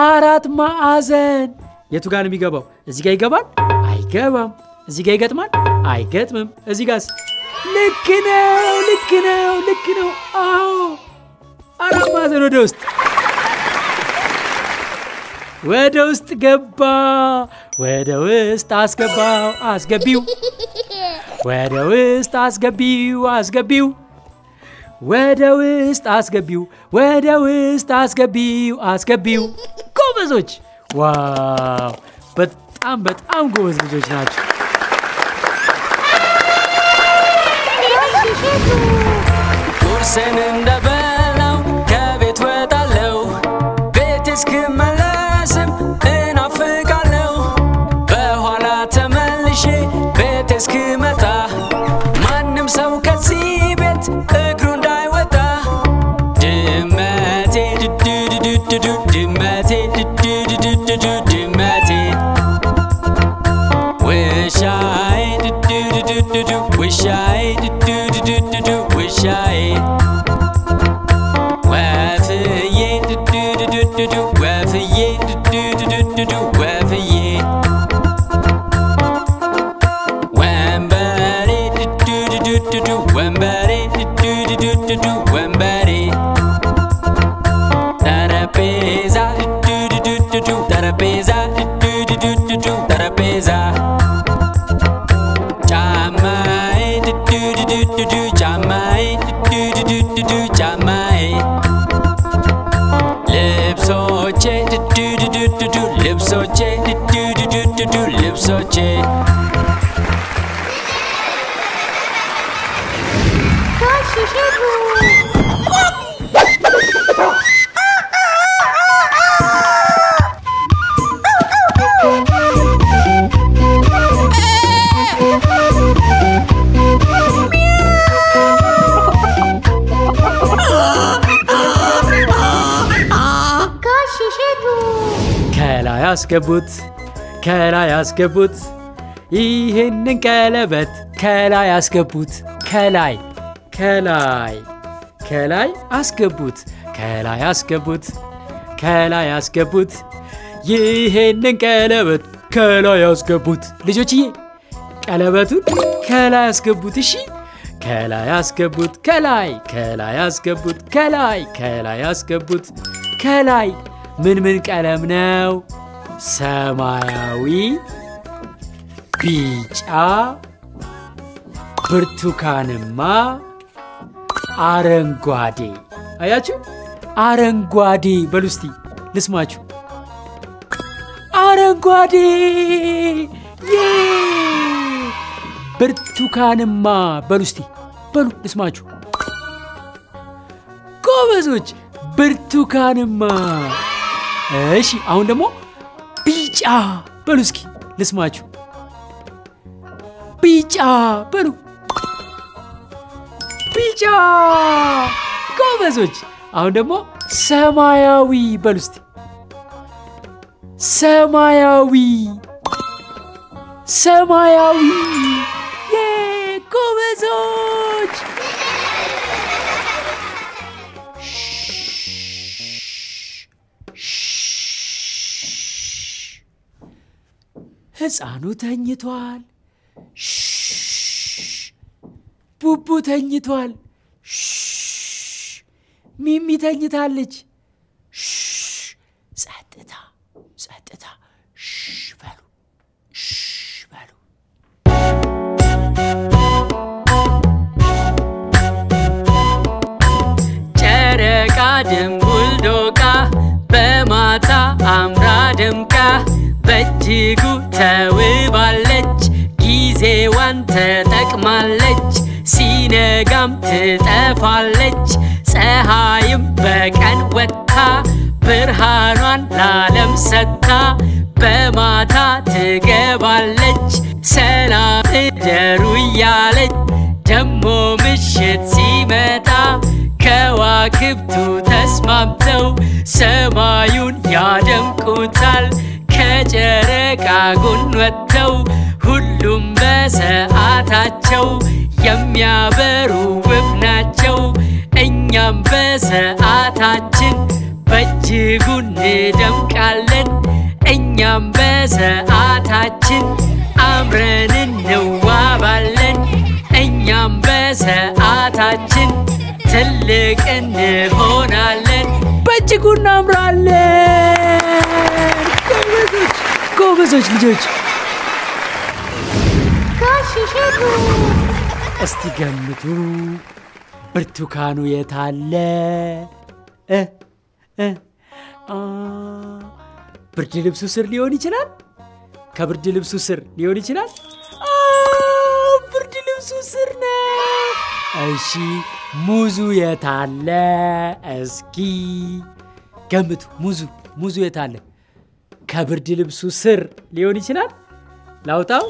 4 ማዕዘን የቱ ጋር ነው የሚገባው እዚህ ጋር ይገባል አይገባም እዚህ ጋር ይገጥማል አይገጥምም እዚህ ጋርስ ልክ ነው አዎ 4 ማዕዘን ወደ ውስጥ ገባ ወደ ውስጥ አስገቢው ወደ ውስጥ አስገቢው ጎበዞች ዋው በጣም ጎበዝ ልጆች ናቸው ቁርስን እንደበላው ከቤት ወጣለው ቤት እስክመለስም እናፍቃለው በኋላ ተመልሼ ቤት እስክመጣ ማንም ሰው ከዚህ ቤት እግሩ እንዳይወጣ ድመቴ ድድድድድዱ ድመቴ ድድድድድዱ ድመቴ ውሻዬ ድድድድድዱ ውሻዬ ድድድድድዱ ውሻዬ ወፍዬ ወንበሬ ወንበሬ ወንበሬ ጠረጴዛ ጠረጴዛ ጠረጴዛ ጫማዬ ጫማዬ ጫማዬ ልብሶቼ ልብሶቼ ልብሶቼ ከላይ አስገቡት ከላይ አስገቡት ይሄንን ቀለበት ከላይ አስገቡት ከላይ ከላይ ከላይ አስገቡት ከላይ አስገቡት ከላይ አስገቡት ይሄንን ቀለበት ከላይ አስገቡት ልጆችዬ ቀለበቱን ከላይ አስገቡት እሺ ከላይ አስገቡት ከላይ ከላይ አስገቡት ከላይ ከላይ አስገቡት ከላይ ምን ቀለም ነው ሰማያዊ ቢጫ ብርቱካንማ አረንጓዴ አያችሁ አረንጓዴ በሉ እስቲ ልስማችሁ አረንጓዴ ብርቱካንማ በሉ እስቲ በሉ ልስማችሁ ጎበዞች ብርቱካንማ እሺ አሁን ደግሞ ቢጫ በሉ እስኪ ልስማችሁ ቢጫ በሉ ቢጫ ጎበዞች አሁን ደግሞ ሰማያዊ በሉ እስቲ ሰማያዊ ሰማያዊ ጎበዞች ሕፃኑ ተኝቷል ቡቡ ተኝቷል ሚሚ ተኝታለች ጸጥታ ጸጥታ በሉ በሉ ጨረቃ ድንቡል ዶቃ በማታ አምራ ደምቃ በእጅጉ ተውባለች ጊዜዋን ተጠቅማለች ሲነጋም ትጠፋለች ፀሐይም በቀን ወጥታ ብርሃኗን ለዓለም ሰጥታ በማታ ትገባለች ሰላም እደሩ እያለች ደሞ ምሽት ሲመጣ ከዋክብቱ ተስማምተው ሰማዩን ያደምቁታል ከጨረቃ ጎን ወጥተው ሁሉም በሰዓታቸው የሚያበሩ ውብ ናቸው እኛም በሰዓታችን በእጅጉ እንደምቃለን እኛም በሰዓታችን አምረን እንዋባለን እኛም በሰዓታችን ትልቅ እንሆናለን በእጅጉ እናምራለን ጎበዞች ልጆች እስቲ ገምቱ ብርቱካኑ የታለ ብርድ ልብሱ ስር ሊሆን ይችላል ከብርድ ልብሱ ስር ሊሆን ይችላል ብርድ ልብሱ ስር ነው እሺ ሙዙ የታለ እስኪ ገምቱ ሙዙ የታለ ከብርድ ልብሱ ስር ሊሆን ይችላል ላውጣው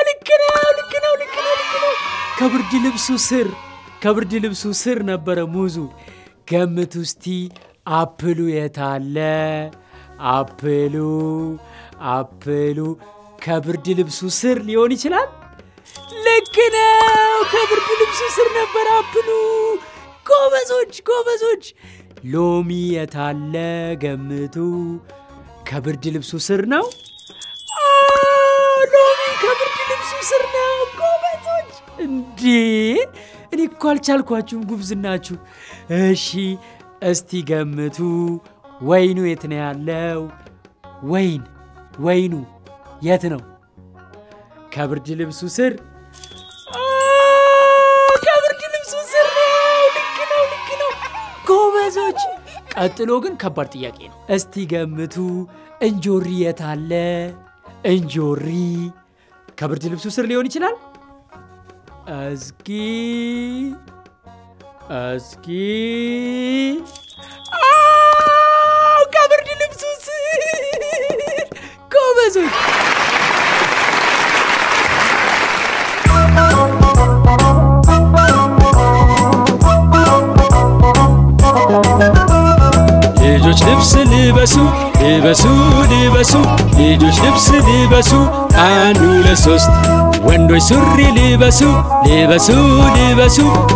ልክ ነው ከብርድ ልብሱ ስር ነበረ ሙዙ ገምቱ እስቲ አፕሉ የታለ አፕሉ ከብርድ ልብሱ ስር ሊሆን ይችላል ልክ ነው ከብርድ ልብሱ ስር ነበር አፕሉ ጎበዞች ሎሚ የታለ ገምቱ ከብርድ ልብሱ ስር ነው ሎሚ ከብርድ ልብሱ ስር ነው ጎበዞች እንዴ እኔ እኮ አልቻልኳችሁም ጉብዝናችሁ እሺ እስቲ ገምቱ ወይኑ የት ነው ያለው ወይኑ የት ነው ከብርድ ልብሱ ስር ከብርድ ልብሱ ስር ልክ ነው ጎበዞች ቀጥሎ ግን ከባድ ጥያቄ ነው እስቲ ገምቱ እንጆሪ የት አለ እንጆሪ ከብርድ ልብሱ ስር ሊሆን ይችላል እስኪ ከብርድ ልብሱ ስር ጎበዞች ልጆች ልብስ ልበሱ ልጆች ልብስ ልበሱ አንድ ሁለት ሶስት ወንዶች ሱሪ ልበሱ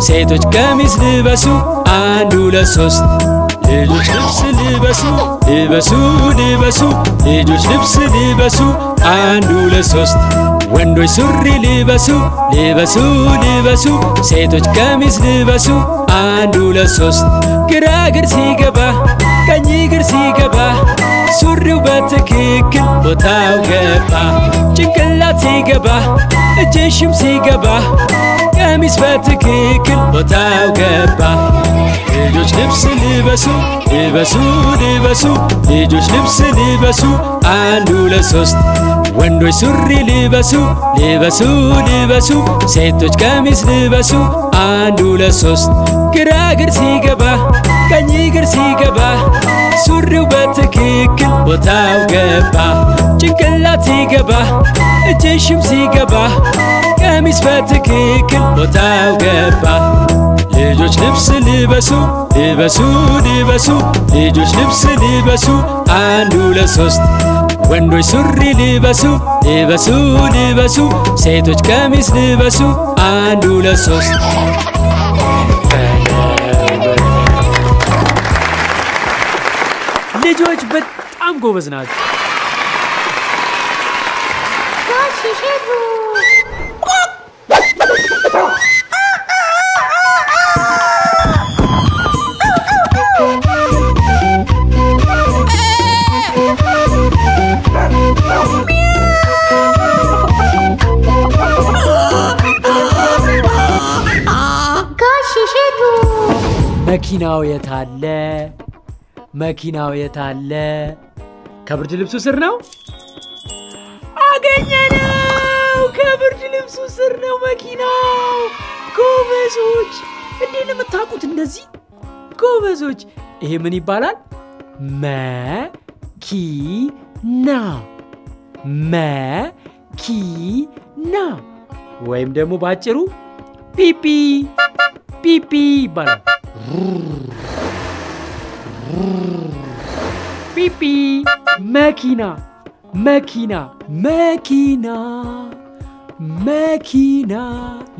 ሴቶች ቀሚስ ልበሱ አንድ ሁለት ሶስት ልጆች ልብስ ልበሱ ልጆች ልብስ ልበሱ አንድ ሁለት ሶስት ወንዶች ሱሪ ልበሱ ሴቶች ቀሚስ ልበሱ አንድ ሁለት ሶስት ግራ እግር ሲገባ ቀኝ እግር ሲገባ ሱሪው በትክክል ቦታው ገባ ጭንቅላት ሲገባ እጅሽም ሲገባ ቀሚስ በትክክል ቦታው ገባ ልጆች ልብስ ልበሱ ልጆች ልብስ ልበሱ አንድ ሁለት ሶስት ወንዶች ሱሪ ልበሱ ሴቶች ቀሚስ ልበሱ አንድ ሁለት ሶስት ግራ እግር ሲገባ ቀኝ እግር ሲገባ ሱሪው በትክክል ቦታው ገባ ጭንቅላት ሲገባ እጅሽም ሲገባ ቀሚስ በትክክል ቦታው ገባ ልጆች ልብስ ልበሱ ልጆች ልብስ ልበሱ አንድ ሁለት ሶስት ወንዶች ሱሪ ልበሱ ሴቶች ቀሚስ ልበሱ አንድ ሁለት ሶስት ልጆች በጣም ጎበዝ ናቸው ጋሽ ሼቡ መኪናው የታለ ከብርድ ልብሱ ስር ነው አገኘነው ከብርድ ልብሱ ስር ነው መኪናው ጎበዞች እንዴት ነው የምታውቁት እንደዚህ ጎበዞች ይሄ ምን ይባላል መኪና ወይም ደግሞ ባጭሩ ፒፒ ይባላል ፒፒ መኪና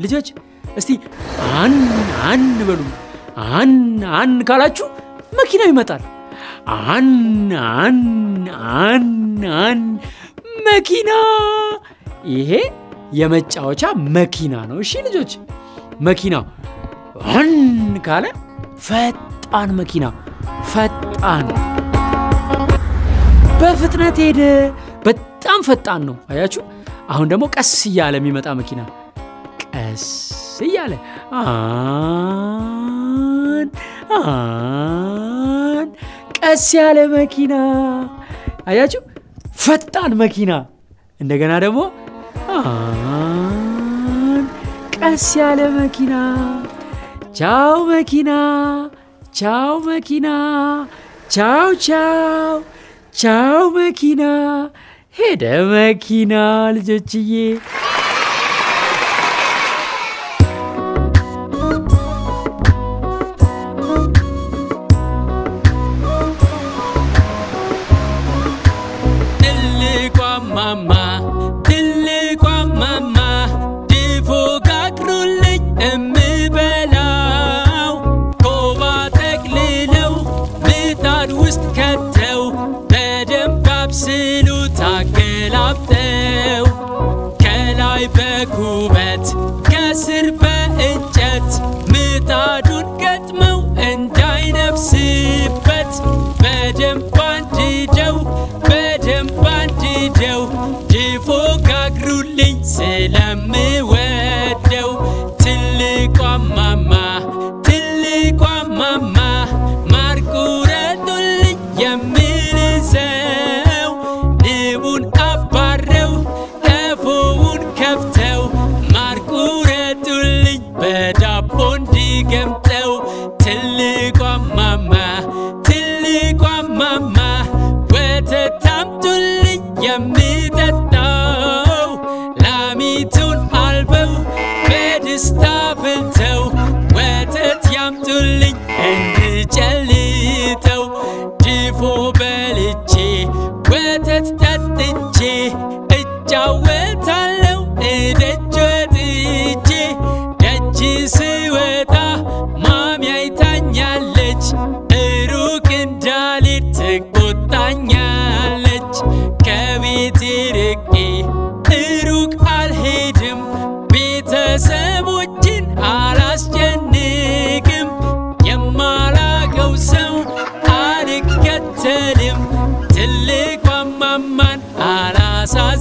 ልጆች እስቲ አን በሉ አን ካላችሁ መኪናው ይመጣል አን መኪና ይሄ የመጫወቻ መኪና ነው እሺ ልጆች መኪናው አን ካለ ፈጣን መኪና ፈጣን በፍጥነት ሄደ በጣም ፈጣን ነው አያችሁ አሁን ደግሞ ቀስ እያለ የሚመጣ መኪና ቀስ እያለ ቀስ ያለ መኪና አያችሁ ፈጣን መኪና እንደገና ደግሞ ቀስ ያለ መኪና ቻው መኪና ቻው መኪና ሄደ መኪና ልጆችዬ ትልቋ ማማ ድፎ ጋግሩልኝ እምበላው ኮባ ጠቅልለው ምጣድ ውስጥ ከተው በደንብ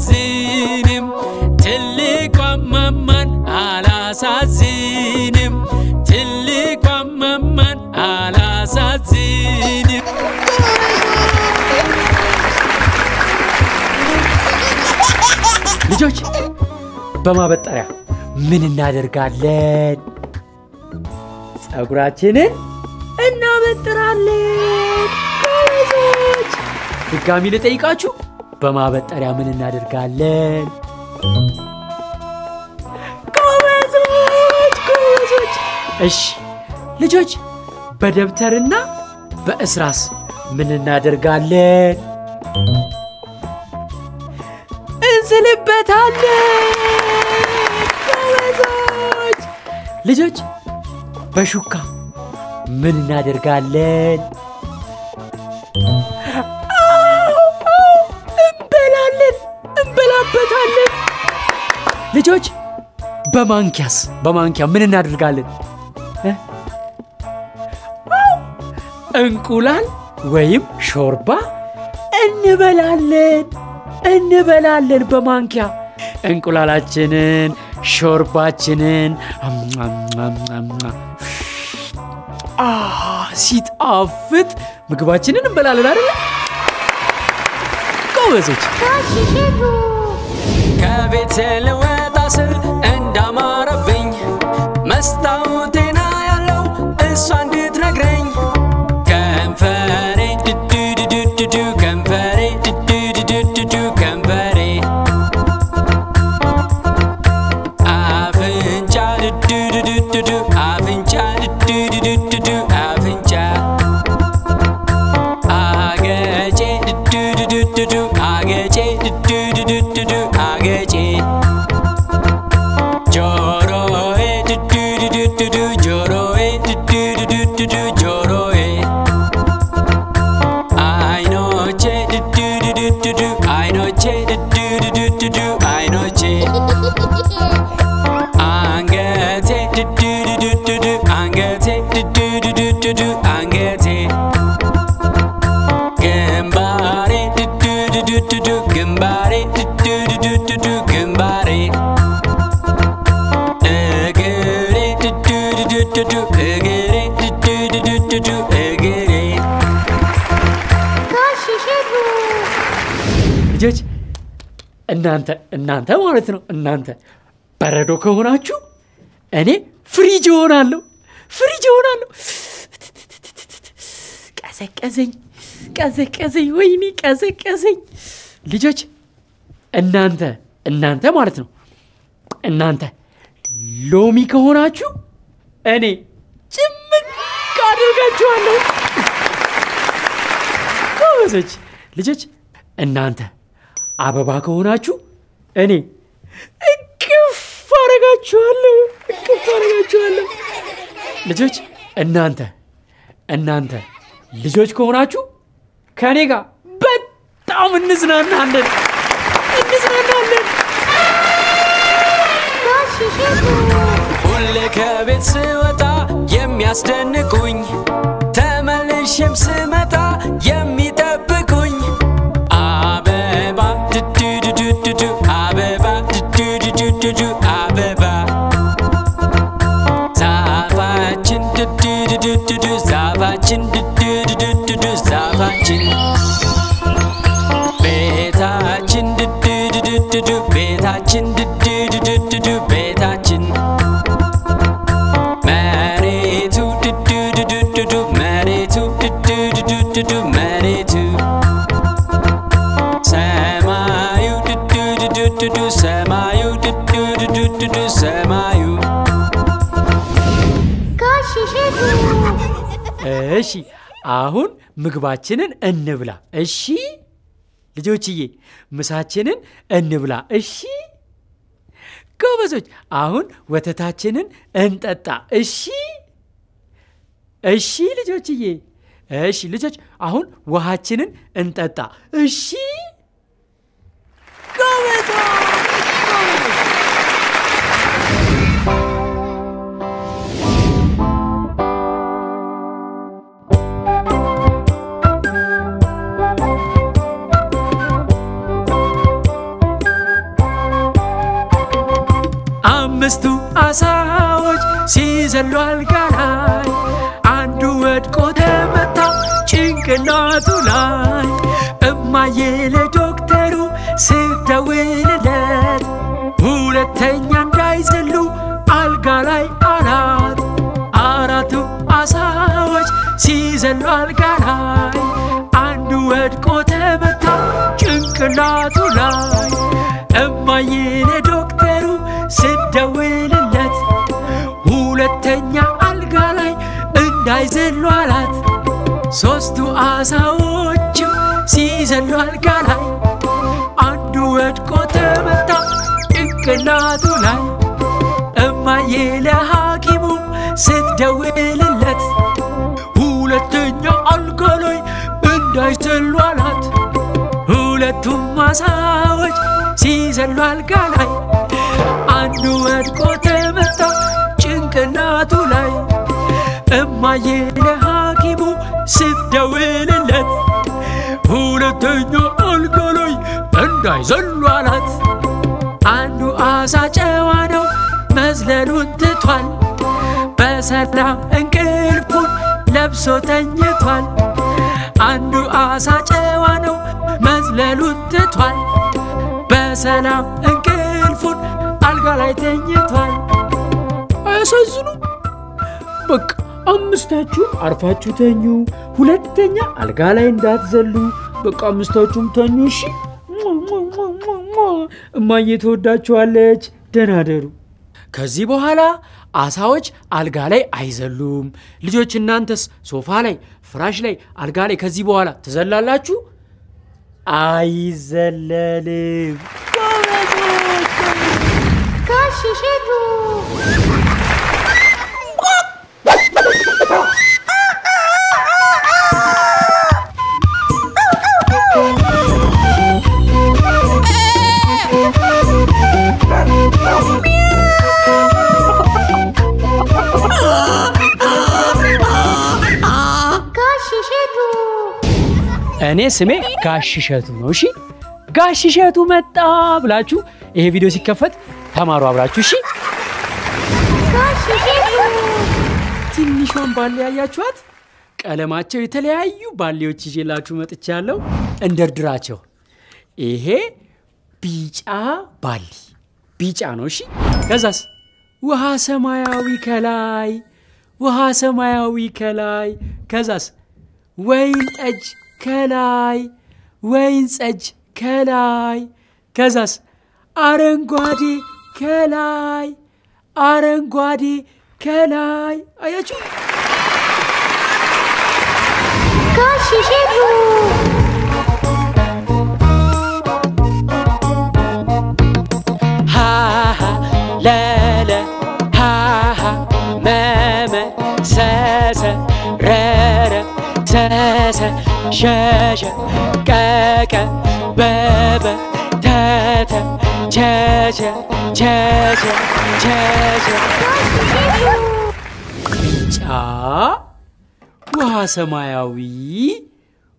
አላሳዝንም ትልቋን ማማን አላሳዝንም ትልቋን ማማን አላሳዝንም ልጆች በማበጠሪያ ምን እናደርጋለን? ጸጉራችንን እናበጥራለን። ጎበዞች! ድጋሚ ልጠይቃችሁ፣ በማበጠሪያ ምን እናደርጋለን? ጎበዞች! እሺ ልጆች በደብተርና በእስራስ ምን እናደርጋለን? እንስልበታለን። ጎበዞች! ልጆች በሹካ ምን እናደርጋለን? እንበላበታለን። ልጆች በማንኪያ ምን እናደርጋለን? እንቁላል ወይም ሾርባ እንበላለን በማንኪያ። እንቁላላችንን ሾርባችንን ሲጣፍጥ ምግባችንን እንበላለን አይደል? ጎበዞች! ከቤት ልወጣ ስል እንዳማረብኝ መስታወቴና ያለው እሷ እንድትነግረኝ ከንፈሬ ድድድድድዱ ከንፈሬ ድድድድድዱ ከንፈሬ አፍንጫ ድድድድድዱ አፍንጫ ድድድድድዱ አፍንጫ አገጬ ድድድድድዱ አገጬ ድድድድድዱ አገጬ ጆሮዬ ድድድድድዱ ጆሮዬ ድድድድድዱ ጆሮዬ አይኖቼ ድድድድድዱ አይኖቼ ድድድድድዱ አይኖቼ አንገቴ ድድድድድዱ አንገቴ ድድድድድዱ አንገቴ ግንባሬ ድድድድድዱ ግንባሬ ድድድድድዱ ግንባሬ እግሬ ድድድድድዱ እግሬ ድድድድድዱ እግሬ ልጆች እናንተ ማለት ነው እናንተ በረዶ ከሆናችሁ እኔ ፍሪጅ ሆናለሁ። ቀዘቀዘኝ ወይኔ ቀዘቀዘኝ። ልጆች እናንተ ማለት ነው እናንተ ሎሚ ከሆናችሁ እኔ ጭምቅ አደርጋችኋለሁ። ጎበዞች! ልጆች እናንተ አበባ ከሆናችሁ እኔ እቅፍ አደርጋችኋለሁ። ልጆች እናንተ ልጆች ከሆናችሁ ከኔ ጋር በጣም እንዝናናለን። ሁሌ ከቤት ስወጣ የሚያስደንቁኝ ተመልሼም ስመጣ የሚጠብቁኝ አበባ ድድድድዱ አበባ ድድድድዱ አበባ ዛፋችን ድድድድዱ ዛፋችን ድድድድዱ ዛፋችን ቤታችን ድድድድዱ ቤታችን ድድድድዱ ቤታችን መሬቱ ድድድድዱ መሬቱ ድድድድዱ መሬቱ ሰማዩ ድድድድዱ ሰማዩ ድድድድዱ ሰማዩ እሺ አሁን ምግባችንን እንብላ። እሺ ልጆችዬ ምሳችንን እንብላ። እሺ ጎበዞች አሁን ወተታችንን እንጠጣ። እሺ ልጆችዬ እሺ ልጆች አሁን ውሃችንን እንጠጣ። እሺ ጎበዞች! አምስቱ አሳዎች ሲዘሉ አልጋ ላይ አንዱ ወድቆ ተመታ ጭንቅላቱ ላይ እማዬ ለዶክተሩ ስትደውልለት ሁለተኛ እንዳይዘሉ አልጋ ላይ አላት አራቱ አሳዎች ሲዘሉ አልጋ ላይ አንዱ ወድቆ ተመታ ጭንቅላቱ ላይ እማዬ ለዶክተሩ ስትደውልለት ሁለተኛ አልጋ ላይ እንዳይዘሉ አላት ሶስቱ አሳዎችም ሲዘሉ አልጋ ላይ አንዱ ወድቆ ተመታ ጭንቅላቱ ላይ እማዬ ለሐኪሙ ስትደውልለት ሁለተኛ አልጋ ላይ እንዳይዘሉ አላት ሁለቱም አሳዎች ሲዘሉ አልጋ ላይ አንዱ ወድቆ ተመታ ጭንቅላቱ ላይ እማዬ ለሐኪሙ ስትደውልለት ሁለተኛ አልጋ ላይ እንዳይዘሉ አላት አንዱ አሳ ጨዋ ነው መዝለሉን ትቷል በሰላም እንቅልፉን ለብሶ ተኝቷል አንዱ አሳ ጨዋ ነው መዝለሉን ትቷል በሰላም እንቅልፉን አልጋ ላይ ተኝቷል አያሳዝኑ በቃ አምስታችሁ አርፋችሁ ተኙ ሁለተኛ አልጋ ላይ እንዳትዘሉ በቃ አምስታችሁም ተኙ እሺ እማዬ ተወዳችኋለች ደህና ደሩ ከዚህ በኋላ አሳዎች አልጋ ላይ አይዘሉም ልጆች እናንተስ ሶፋ ላይ ፍራሽ ላይ አልጋ ላይ ከዚህ በኋላ ትዘላላችሁ አይዘለልም ጋሽ እሸቱ እኔ ስሜ ጋሽ እሸቱ ነው እሺ ጋሽ እሸቱ መጣ ብላችሁ ይሄ ቪዲዮ ሲከፈት ተማሩ አብራችሁ እሺ ጋሽ እሸቱ ትንሿን ባሌ ያያችኋት ቀለማቸው የተለያዩ ባሌዎች ይዤላችሁ መጥቻለሁ እንደርድራቸው ይሄ ቢጫ ባሊ ቢጫ ነው እሺ ከዛስ ውሃ ሰማያዊ ከላይ ውሃ ሰማያዊ ከላይ ከዛስ ወይን ጠጅ ከላይ ወይን ጠጅ ከላይ ከዛስ አረንጓዴ ከላይ አረንጓዴ ከላይ አያችሁ ጋሽ እሸቱ ሃሃ ለለ ሃሃ መመ ሰሰ ረረ ሰሰ ሸሸ ቀቀ በበ ተተ ቸቸ ቸቸ ቸቸ ቢጫ ውሃ ሰማያዊ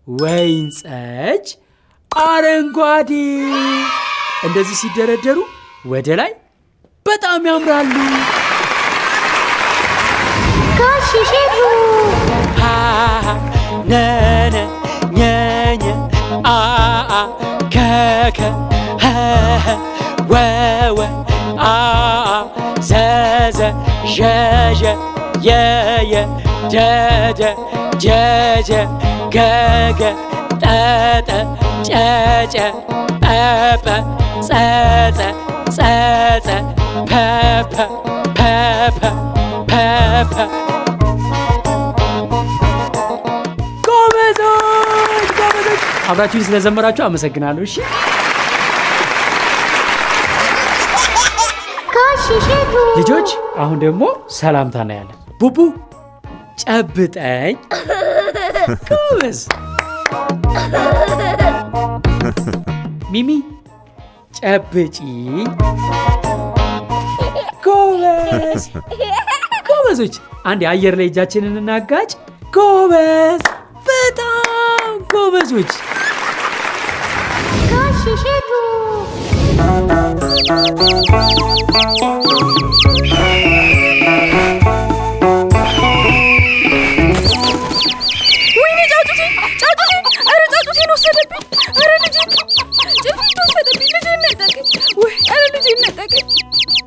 ወይን ጠጅ አረንጓዴ እንደዚህ ሲደረደሩ ወደ ላይ በጣም ያምራሉ ጋሽ እሸቱ ሃሃ ነነ ኘኘ አአ ከከ ሀሀ ወወ አአ ዘዘ ዠዠ የየ ደደ ጀጀ ገገ ጠጠ ጨጨ ጰጰ ጸጸ ጸጸ ፐፐ ፐፐ ፐፐ ጎበዞች ጎበዞች አብራችሁኝ ስለዘመራችሁ አመሰግናለሁ እሺ ጋሽ እሸቱ ልጆች አሁን ደግሞ ሰላምታ ነው ያለን ቡቡ ጨብጠኝ ጎበዝ ሚሚ ጨብጪኝ ጎበዝ ጎበዞች አንድ አየር ላይ እጃችንን እናጋጭ ጎበዝ በጣም ጎበዞች ጋሽ እሸቱ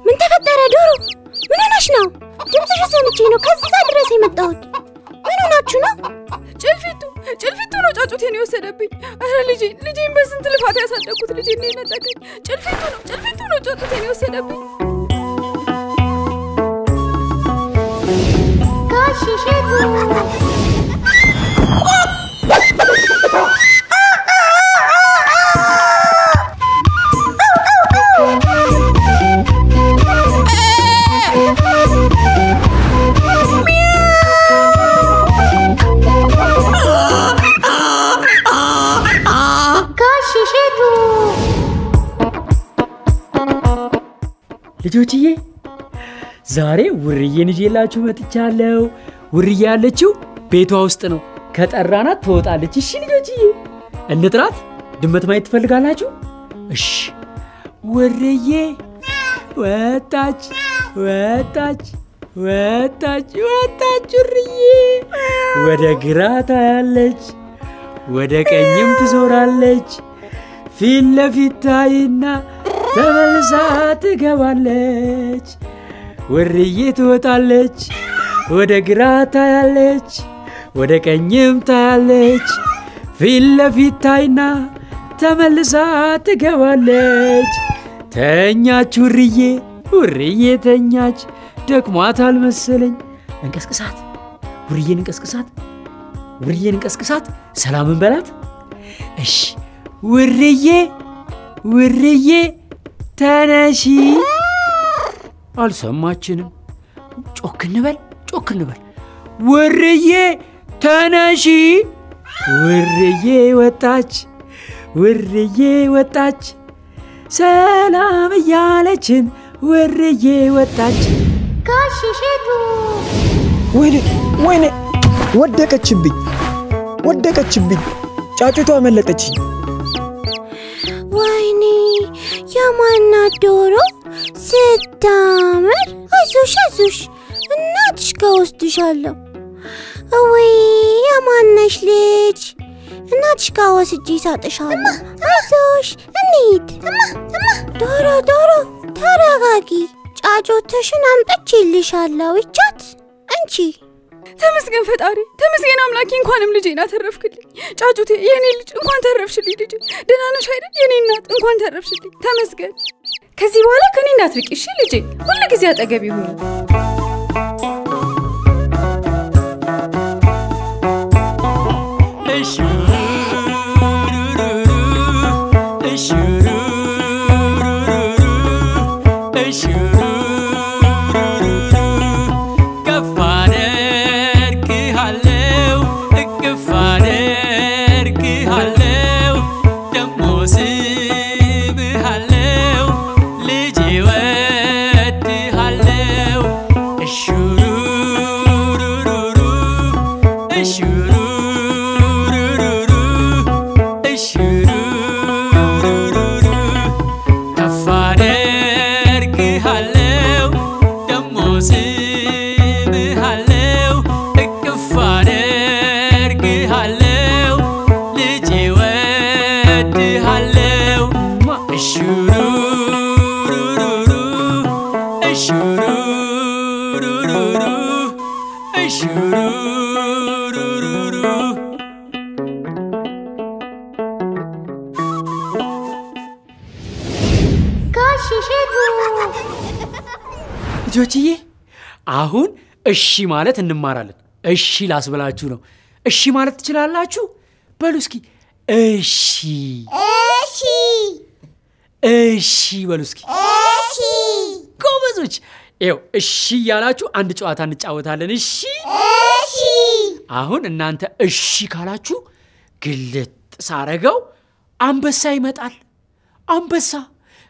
ምን ተፈጠረ ዶሮ? ምን ሆነሽ ነው? ድምፅሽ ሰምቼ ነው ከዛ ድረስ የመጣሁት። ምን ሆናችሁ ነው? ጭልፊቱ ነው ጫጩቴን የወሰደብኝ። አረ ልጄን በስንት ልፋት ያሳደግኩት ልጄን ነው የነጠቀኝ። ጭልፊቱ ነው ጫጩቴን የወሰደብኝ። ጋሽሽቱ ልጆችዬ ዛሬ ውርዬን ይዤላችሁ መጥቻለሁ። ውርዬ ያለችው ቤቷ ውስጥ ነው። ከጠራናት ትወጣለች። እሺ ልጆችዬ እንጥራት። ድመት ማየት ትፈልጋላችሁ? እሺ ውርዬ ወጣች ውርዬ ወደ ግራ ታያለች፣ ወደ ቀኝም ትዞራለች። ፊት ለፊት ታይና ተመልሳ ትገባለች። ውርዬ ትወጣለች፣ ወደ ግራ ታያለች፣ ወደ ቀኝም ታያለች። ፊት ለፊት ታይና ተመልሳ ትገባለች። ተኛች ውርዬ ተኛች። ደክሟታል መሰለኝ። እንቀስቅሳት፣ ውርዬን እንቀስቅሳት። ሰላምን በላት። እሺ ውርዬ ተነሺ። አልሰማችንም። ጮክ እንበል። ውርዬ ተነሺ። ውርዬ ወጣች ሰላም እያለችን ውርዬ ወጣች። ጋሽሽቱ ወይኔ ወደቀችብኝ። ጫጩቷ አመለጠችኝ። ወይኔ የማናት ዶሮ ስታምር። አይዞሽ እናትሽ ከወስድሻለሁ። ወይ የማነሽ ልጅ እናትሽ ከወስጂ ሳጥሻለሁ። አይዞሽ እንሂድ። ዶሮ ተረጋጊ። ጫጩትሽን አምጥቼልሻለሁ። ይቻት እንቺ። ተመስገን ፈጣሪ፣ ተመስገን አምላኬ። እንኳንም ልጄን አተረፍክልኝ። ጫጩቴ የኔ ልጅ እንኳን ተረፍሽልኝ። ልጄ ደህና ነሽ አይደል? የኔ እናት እንኳን ተረፍሽልኝ። ተመስገን። ከዚህ በኋላ ከኔ እንዳትርቂ እሺ ልጄ? ሁሉ ጊዜ አጠገብ ይሁን። ልጆችዬ አሁን እሺ ማለት እንማራለን። እሺ ላስብላችሁ ነው። እሺ ማለት ትችላላችሁ? በሉ እስኪ እሺ በሉ እስኪ። ጎበዞች። ይኸው እሺ ያላችሁ አንድ ጨዋታ እንጫወታለን። እሺ አሁን እናንተ እሺ ካላችሁ ግልጥ ሳረገው አንበሳ ይመጣል። አንበሳ።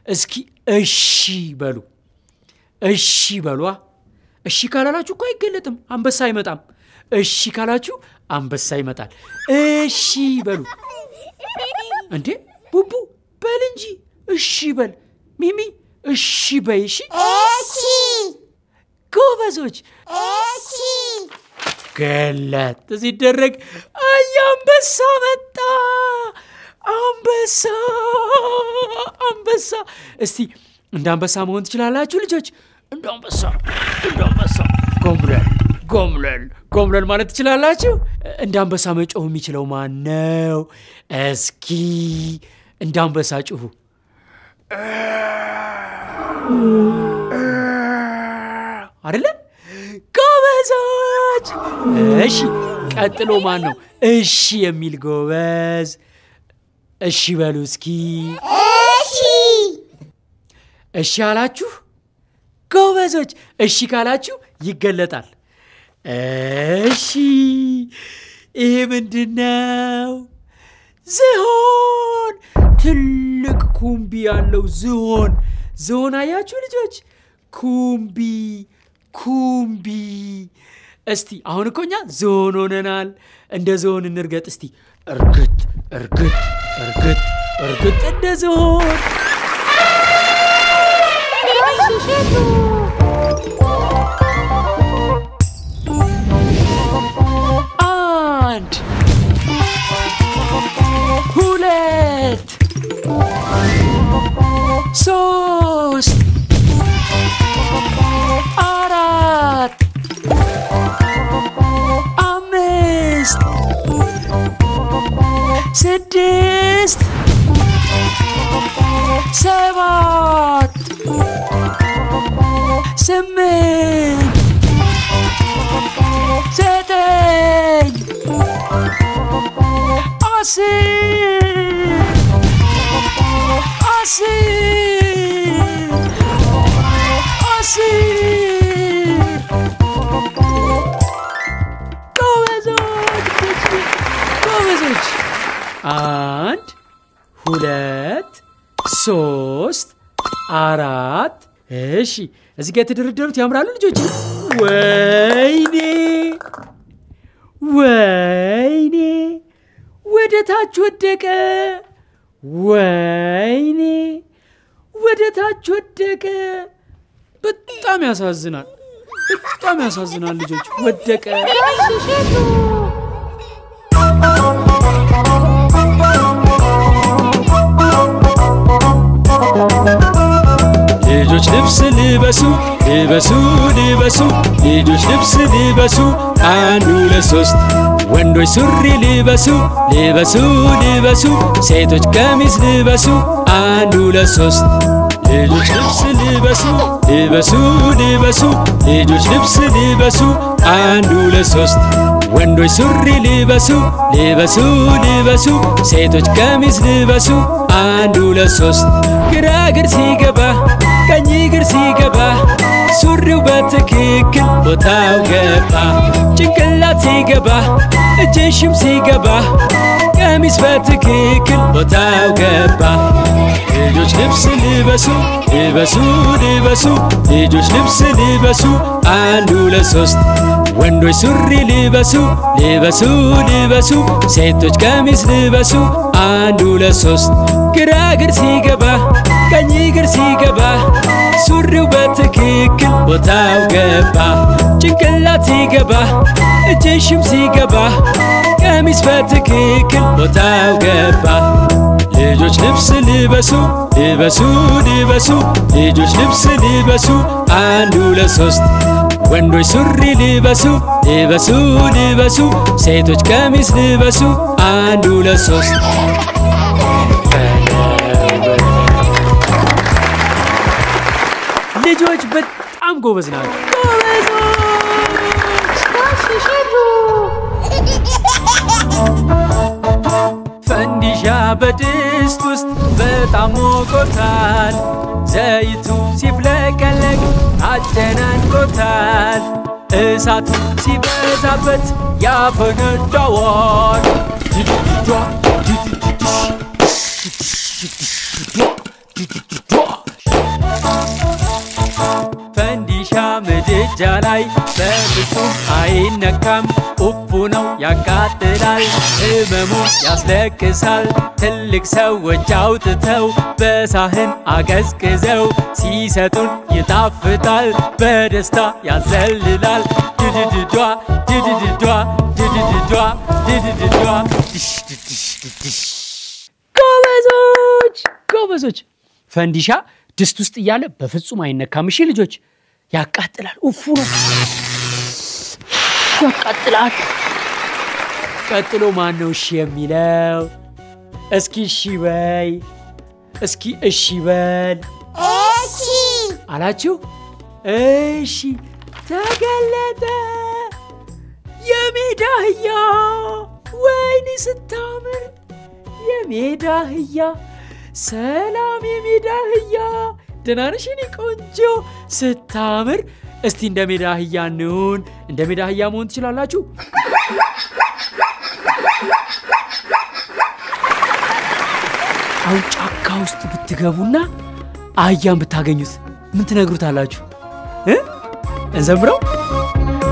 እስኪ እሺ በሉ። እሺ በሏ። እሺ ካላላችሁ እኮ አይገለጥም፣ አንበሳ አይመጣም። እሺ ካላችሁ አንበሳ ይመጣል። እሺ በሉ። እንዴ ቡቡ በል እንጂ እሺ በል። ሚሚ እሺ በይ እሺ እሺ ጎበዞች እሺ ገለጥ ሲደረግ አንበሳ መጣ አንበሳ እስቲ እንደ አንበሳ መሆን ትችላላችሁ ልጆች እንደ አንበሳ ጎምለል ማለት ትችላላችሁ እንደ አንበሳ መጮህ የሚችለው ማን ነው እስኪ እንደ አንበሳ ጮሁ አይደለ ጎበዞች እሺ ቀጥሎ ማን ነው እሺ የሚል ጎበዝ እሺ በሉ እስኪ እሺ አላችሁ ጎበዞች እሺ ካላችሁ ይገለጣል እሺ ይሄ ምንድነው ዝሆን ትልቅ ኩምቢ ያለው ዝሆን አያችሁ ልጆች ኩምቢ እስቲ አሁን እኮኛ ዝሆን ሆነናል እንደ ዝሆን እንርገጥ እስቲ እርግጥ እንደ ዝሆን አንድ ሁለት ሶስት አራት አምስት ስድስት ሰባት ስምንት ዘጠኝ አስር ጎበዞች አንድ ሁለት ሶስት አራት እሺ እዚህ ጋር የተደረደሩት ያምራሉ ልጆች ወይኔ ወደ ታች ወደቀ በጣም ያሳዝናል ልጆች ወደቀ ልጆች ልብስ ልበሱ ልጆች ልብስ ልበሱ አንድ ሁለት ሶስት ወንዶች ሱሪ ልበሱ ሴቶች ቀሚስ ልበሱ አንድ ሁለት ሶስት ልጆች ልብስ ልበሱ ልጆች ልብስ ልበሱ አንድ ሁለት ሶስት ወንዶች ሱሪ ልበሱ ሴቶች ቀሚስ ልበሱ አንድ ሁለት ሶስት ግራ እግር ሲገባ ቀኝ እግር ሲገባ ሱሪው በትክክል ቦታው ገባ ጭንቅላት ሲገባ እጅሽም ሲገባ ቀሚስ በትክክል ቦታው ገባ ልጆች ልብስ ልበሱ ልጆች ልብስ ልበሱ አንድ ሁለት ሶስት ወንዶች ሱሪ ልበሱ ሴቶች ቀሚስ ልበሱ አንድ ሁለት ሶስት ግራ እግር ሲገባ ቀኝ እግር ሲገባ ሱሪው በትክክል ቦታው ገባ ጭንቅላት ሲገባ እጅሽም ሲገባ ቀሚስ በትክክል ቦታው ገባ ልጆች ልብስ ልበሱ ልጆች ልብስ ልበሱ አንድ ሁለት ሶስት ወንዶች ሱሪ ልበሱ ሴቶች ቀሚስ ልበሱ አንድ ሁለት ሶስት ልጆች በጣም ጎበዝ ናቸው ፈንዲሻ በድስት ውስጥ በጣም ሞቆታል ዘይቱ ሲፍለቀለቅ አጨናንቆታል እሳቱ ሲበዛበት ያፈነዳዋል ፈንዲሻ ምድጃ ላይ በፍጹም አይነካም ኡፍ ነው ያቃጥላል ህመሙ ያስለቅሳል ትልቅ ሰዎች አውጥተው በሳህን አቀዝቅዘው ሲሰጡን ይጣፍጣል በደስታ ያዘልላል ድድድዷ ድድድዷ ድድድዷ ድድድዷ ጎበዞች ፈንዲሻ ድስት ውስጥ እያለ በፍጹም አይነካም እሺ ልጆች ያቃጥላል ኡፉ ነው ያቃጥላል ቀጥሎ ማን ነው እሺ የሚለው እስኪ እሺ በይ እስኪ እሺ በል እሺ አላችሁ እሺ ተገለጠ የሜዳ አህያ ወይኔ ስታምር የሜዳ አህያ ሰላም የሜዳ አህያ ደህና ነሽ የኔ ቆንጆ ስታምር እስቲ እንደ ሜዳ አህያ እንሁን እንደ ሜዳ አህያ መሆን ትችላላችሁ አሁን ጫካ ውስጥ ብትገቡና አህያን ብታገኙት ምን ትነግሩታላችሁ እንዘምረው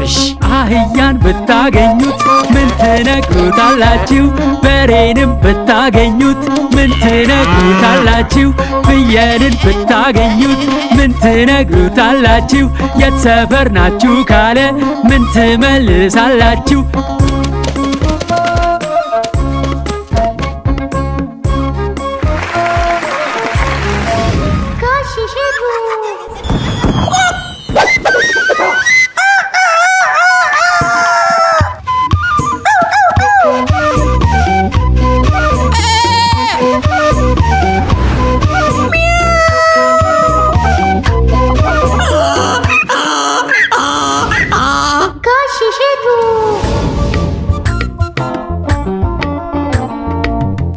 እሺ አህያን ብታገኙት ምን ትነግሩታላችሁ በሬንም ብታገኙት ምን ትነግሩታላችሁ ፍየልን ብታገኙት ምን ትነግሩታላችሁ የት ሰፈር ናችሁ ካለ ምን ትመልሳላችሁ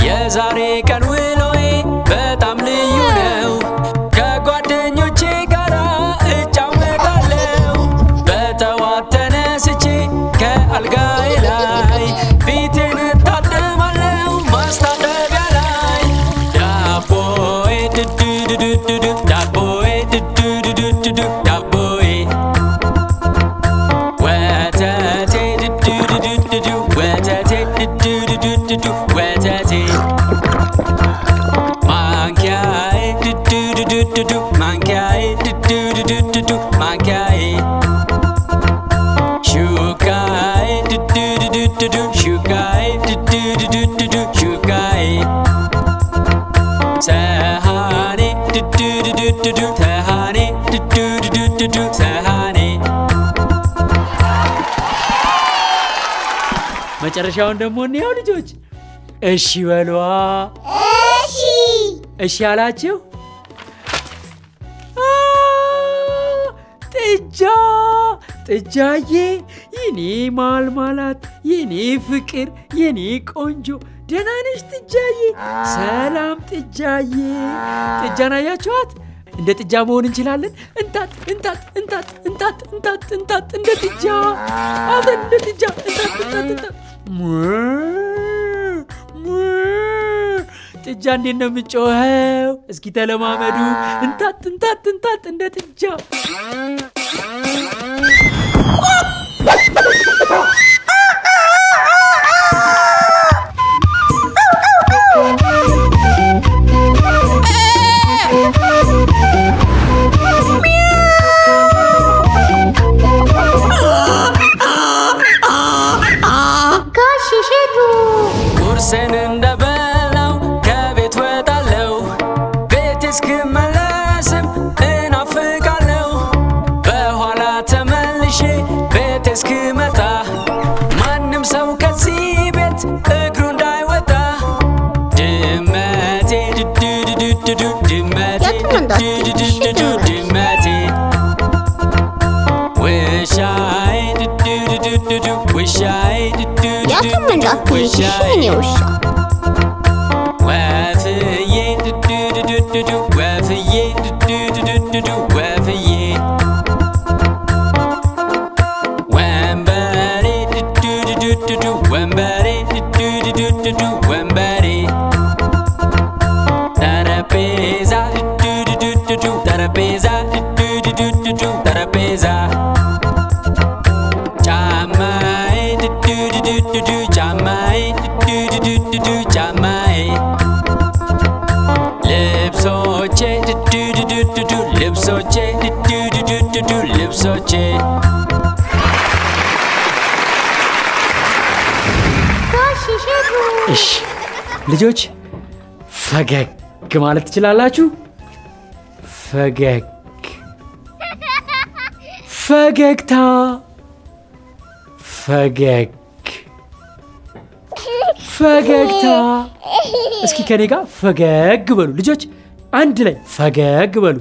የዛሬ ቀን ውሎዬ በጣም ልዩ ነው ከጓደኞቼ ጋር እጫወታለሁ በጠዋት ተነስቼ ከአልጋዬ ላይ ፊቴን እታጠባለሁ ማስታጠቢያ ላይ ዳቦዬ ድድድድድድ ዳቦዬ ድድድድድድ ዳቦዬ ወተቴ ድድድድድድ ወተቴ ድድድድድድ ወተቴ ማንኪያዬ ድድድድድድ ማንኪያዬ ድድድድድድ ማንኪያዬ ሹካዬ ድድድድድድ ሹካዬ ድድድድድድ ሹካዬ ሰሃኔ ድድድድድድ ሰሃኔ ድድድድድድ ሰሃኔ መጨረሻውን ደግሞ እንየው ልጆች እሺ በሏ እሺ እሺ አላችሁ ጥጃ ጥጃዬ የኔ ማልማላት የኔ ፍቅር የኔ ቆንጆ ደህና ነሽ ጥጃዬ ሰላም ጥጃዬ ጥጃን አያችኋት እንደ ጥጃ መሆን እንችላለን እንታት እንታት እንታት እንታት እንታት እንታት እንደ ጥጃ አብረን እንደ ጥጃ እንታት እንታት እንታት ጥጃ እንዴት ነው የምትጮኸው እስኪ ተለማመዱ እንታት እንታት እንታት እንደ ጥጃ ቁርሴን እንደበላው ከቤት ወጣለው ቤት እስክመለስም እናፍቃለው በኋላ ተመልሼ ቤት እስክመጣ ማንም ሰው ከዚህ ቤት እግሩ እንዳይወጣ ድመቴ ድድድድድ ድመቴ ድድድድድ ድመቴ ውሻዬ ድድድድድ ውሻዬ ድድድድድ ውሻዬ ወፍዬ ድድድድድ ወፍዬ ድድድድድ ወፍዬ ወንበሬ ድድድድድ ወንበሬ ድድድድድ ወንበሬ ጠረጴዛ ድድድድድ ጠረጴዛ ድድድድድ ጠረጴዛ ጫማዬ ድድድድ ዱዱዱዱ ጫማዬ ልብሶቼ ዱዱዱዱ ልብሶቼ ዱዱዱዱ ልብሶቼ እሺ ልጆች ፈገግ ማለት ትችላላችሁ ፈገግ ፈገግታ ፈገግ ፈገግታ እስኪ ከኔ ጋር ፈገግ በሉ ልጆች አንድ ላይ ፈገግ በሉ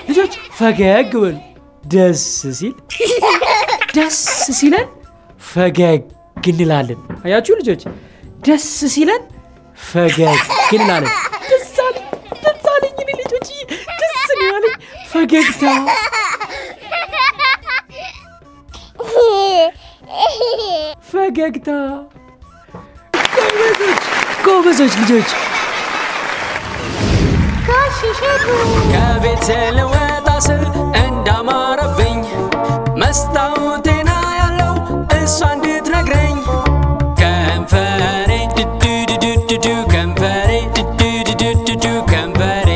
ልጆች ፈገግ በሉ ደስ ሲለን ፈገግ እንላለን አያችሁ ልጆች ደስ ሲለን ፈገግ እንላለን ደስ አለኝ ልጆች ደስ ይላል ፈገግታ ፈገግታ ጎበዞች ልጆች ከቤት ልወጣ ስል እንዳማረብኝ መስታወቴና ያለው እሷ እንድትነግረኝ ከንፈሬ ዱዱዱዱ ከንፈሬ ዱዱዱዱ ከንፈሬ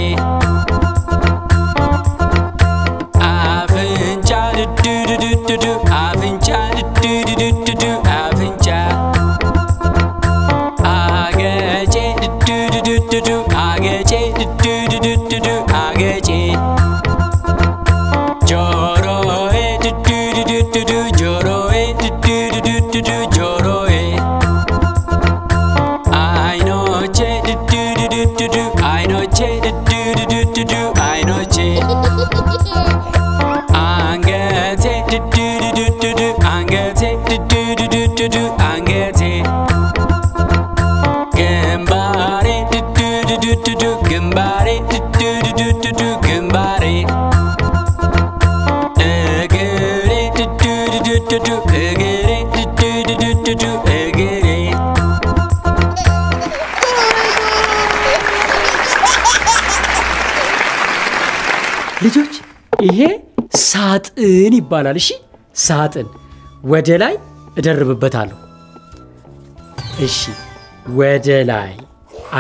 አፍንጫ ዱዱዱዱ አፍንጫ ዱዱዱዱ አፍንጫ አገጬ ዱዱዱዱ አገጬ ዱዱዱዱ አገጬ ጆሮዬ ዱዱዱዱ ጆሮዬ ዱዱዱዱ ጆሮዬ አይኖቼ ዱዱዱዱ አይኖቼ ዱዱዱዱ አይኖቼ አንገቴ ዱዱዱዱ አንገቴ ዱዱዱዱ አንገቴ ግንባሬ ዱዱዱዱ ግንባሬ ዱዱዱዱ ግንባሬ እግሬ ዱዱዱዱ እግሬ ዱዱዱዱ እግሬ ልጆች ይሄ ሳጥን ይባላል እሺ ሳጥን ወደ ላይ እደርብበታለሁ እሺ ወደ ላይ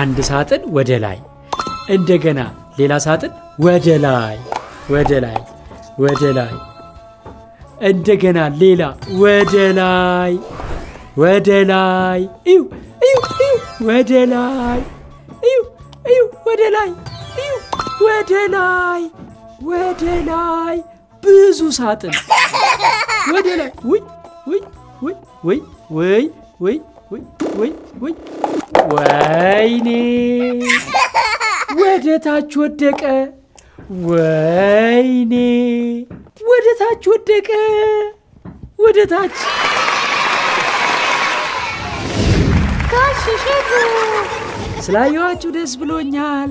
አንድ ሳጥን ወደ ላይ እንደገና ሌላ ሳጥን ወደ ላይ እንደገና ሌላ ወደ ላይ እዩ ወደ ላይ እዩ ወደ ላይ ብዙ ሳጥን ወደ ላይ ወይኔ ወደ ታች ወደቀ ወይኔ ወደ ታች ወደቀ ወደ ታች ስላየኋችሁ ደስ ብሎኛል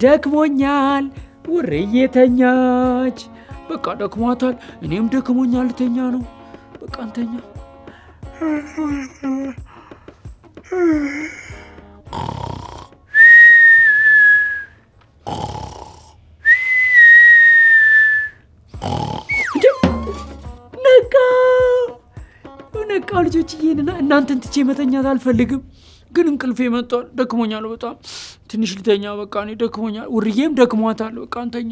ደክሞኛል ውርዬ ተኛች በቃ ደክሟታል እኔም ደክሞኛል ተኛ ነው በቃ እንተኛ ነቃው ልጆች ይሄንና እናንተን ትቼ መተኛት አልፈልግም ግን እንቅልፌ መጥቷል ደክሞኛል በጣም ትንሽ ልተኛ በቃ እኔ ደክሞኛል ውርዬም ደክሟታል በቃ እንተኛ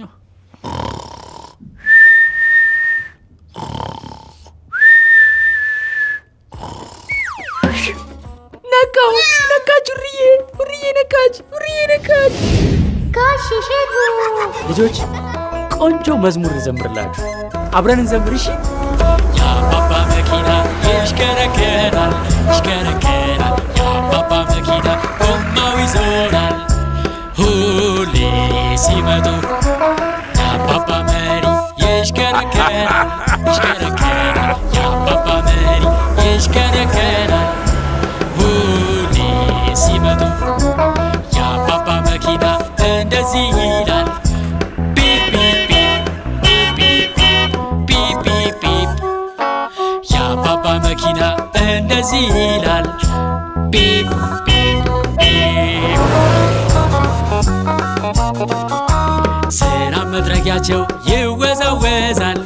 ነቃች ውርዬ ነቃች ልጆች ቆንጆ መዝሙር ዘምርላችሁ አብረን እንዘምር እሺ የአባባ መኪና ይሽከረከራል የአባባ መኪና ጎማው ይዞራል ሁሌ ሲመጡ የአባባ መሪ ይሽከረከራል የአባባ መሪ ይሽከረከራል ሁሌ ሲመጡ የአባባ መኪና እንደዚህ ይላል የአባባ መኪና እንደዚህ ይላል ቢፕ ቢፕ ቢፕ ስራ መጥረጊያቸው ይወዛወዛል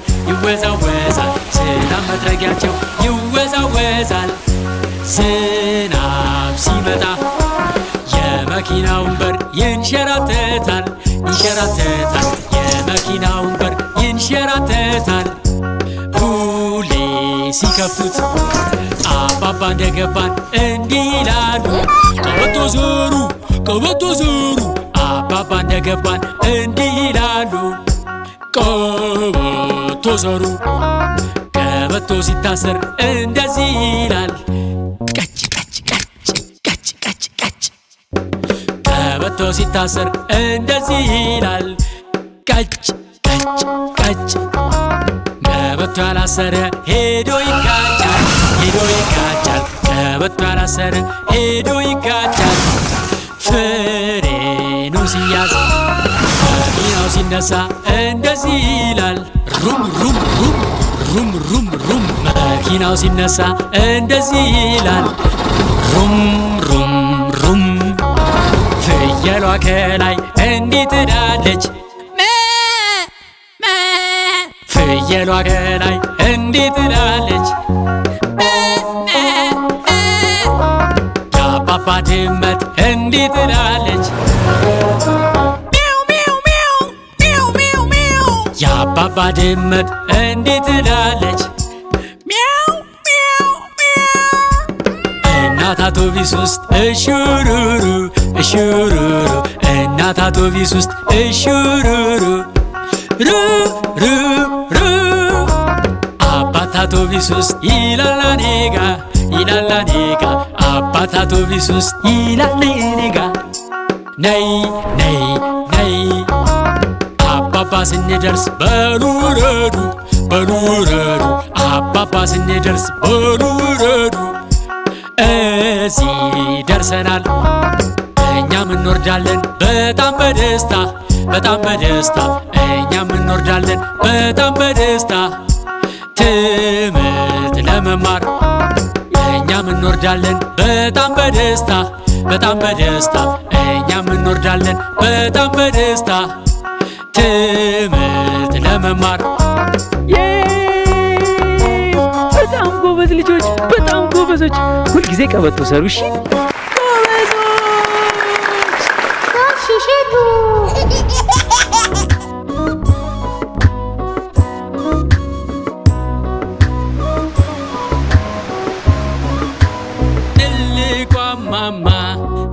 መጥረጊያቸው ይወዛወዛል ዝናብ ሲመጣ የመኪናውን በር ይንሸራተታል ይንሸራተታል የመኪናውን በር ይንሸራተታል ሁሌ ሲከፍቱት አባባ እንደገባን እንዲህ ይላሉ ቀበቶ ዞሩ አባባ እንደገባን እንዲህ ይላሉ ቀበቶ ዞሩ ቀበቶ ሲታሰር እንደዚህ ይላል ቀጭ ቀጭ ቀጭ ቀጭ ቀጭ ቀጭ ቀበቶ ሲታሰር እንደዚህ ይላል ቀጭ ቀጭ ቀጭ ቀበቶ ያላሰረ ሄዶ ይጋጫል ቀበቶ ያላሰረ ሄዶ ይጋጫል ፍሬኑ ሲያዝ መኪናው ሲነሳ እንደዚህ ይላል ሩም ሩም ሩም ሩም ሩም ሩም መኪናው ሲነሳ እንደዚህ ይላል ሩም ሩም ሩም ፍየሏ ከላይ እንዴት ዳለች ፍየሏ ከላይ እንዴት ዳለች የአባባ ድመት እንዴት ዳለች የአባባ ድመት እንዴት ዳለች እናት አውቶቢስ ውስጥ እሹሩሩ እሹሩሩ እናት አውቶቢስ ውስጥ እሹሩሩ ሩ ሩ ሩ አባት አውቶቢስ ውስጥ ይላል እኔጋ አባት አውቶቢስ ውስጥ ይላል እኔጋ ነይ ነይ ነይ አባባ ስንደርስ በሉረዱ አባባ ስንደርስ በሉረዱ እዚህ ደርሰናል እኛም እንወርዳለን በጣም በደስታ እኛም እንወርዳለን በጣም በደስታ ትምህርት ለመማር እኛም እንወርዳለን በጣም በደስታ እኛም እንወርዳለን በጣም በደስታ ትምህርት ለመማር በጣም ጎበዝ ልጆች በጣም ጎበዞች ሁልጊዜ ቀበቶ ሰሩ እሺ ሽሽቱ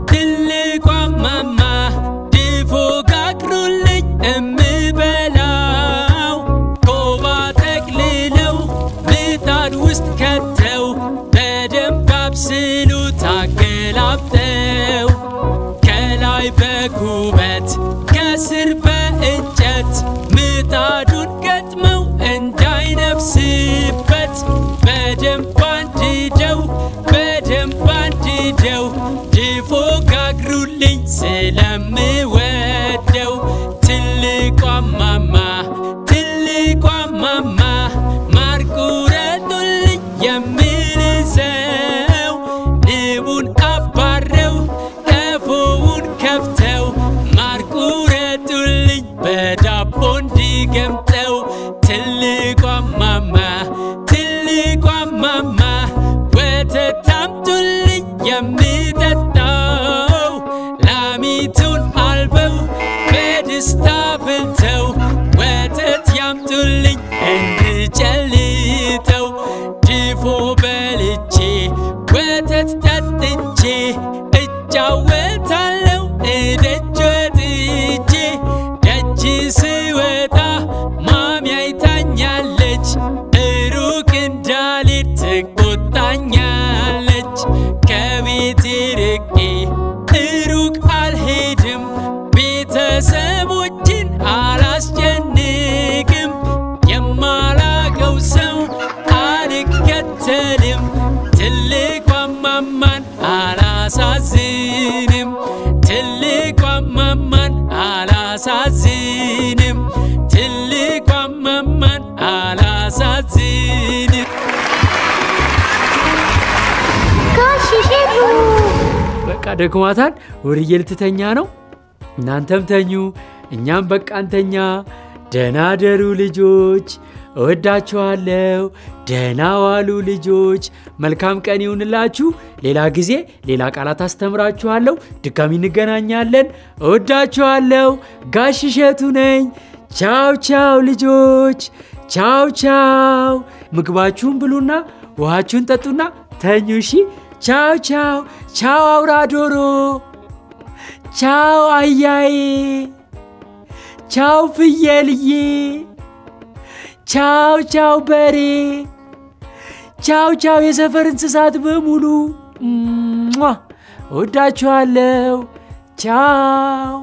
ትልቋ ማማ ድፎ ጋግሩልኝ እምበላው ኮባ ጠቅልለው ምጣድ ውስጥ ከተው በደንብ አብስሉት አገላብጠው ከላይ በኩበት ከስር በእንጨት ምጣዱን ገጥመው እንዳይነፍስበት በደንብ አንድደው ድፎ ጋግሩልኝ ስለምወደው ትልቋ ማማ ማር ቁረጡልኝ የምልሰው ንቡን አባረው ቀፎውን ከፍተው ማር ቁረጡልኝ በዳቦ እንዲገምጠው ትልቋ ማማ ወተት አምጡልኝ የምጠጣው ላሚቱን አልበው በደስታ ፍልተው ወተት ያምጡልኝ እንድጨልጠው ድፎ በልቼ ወተት ጠጥቼ እጫወታለሁ እደጅ ወጥቼ ደጅ ስወጣ ማሚ አይታኛለች ሩቅ እንዳልሄድ ትቆጣኛለች ከቤቴ ርቄ ሩቅ አልሄድም ቤተሰቦችን አላስጨንቅም የማላቀው ሰው አልከተልም ትልቋ ማማን አላሳዝንም ትልቋ ማማን አላሳዝንም ትልቋ ማማን አላሳዝንም ሽሽቱ በቃ ደክሟታል ወርዬ ልትተኛ ነው እናንተም ተኙ እኛም በቃ እንተኛ ደህና ደሩ ልጆች እወዳችኋለሁ። ደህና ዋሉ ልጆች። መልካም ቀን ይሁንላችሁ። ሌላ ጊዜ ሌላ ቃላት አስተምራችኋለሁ። ድጋሚ እንገናኛለን። እወዳችኋለሁ። ጋሽ እሸቱ ነኝ። ቻው ቻው ልጆች። ቻው ቻው። ምግባችሁን ብሉና ውሃችሁን ጠጡና ተኙ። እሺ። ቻው ቻው። ቻው አውራ ዶሮ። ቻው አያዬ። ቻው ፍየልዬ። ቻው ቻው በሬ። ቻው ቻው የሰፈር እንስሳት በሙሉ እወዳችኋለሁ። ቻው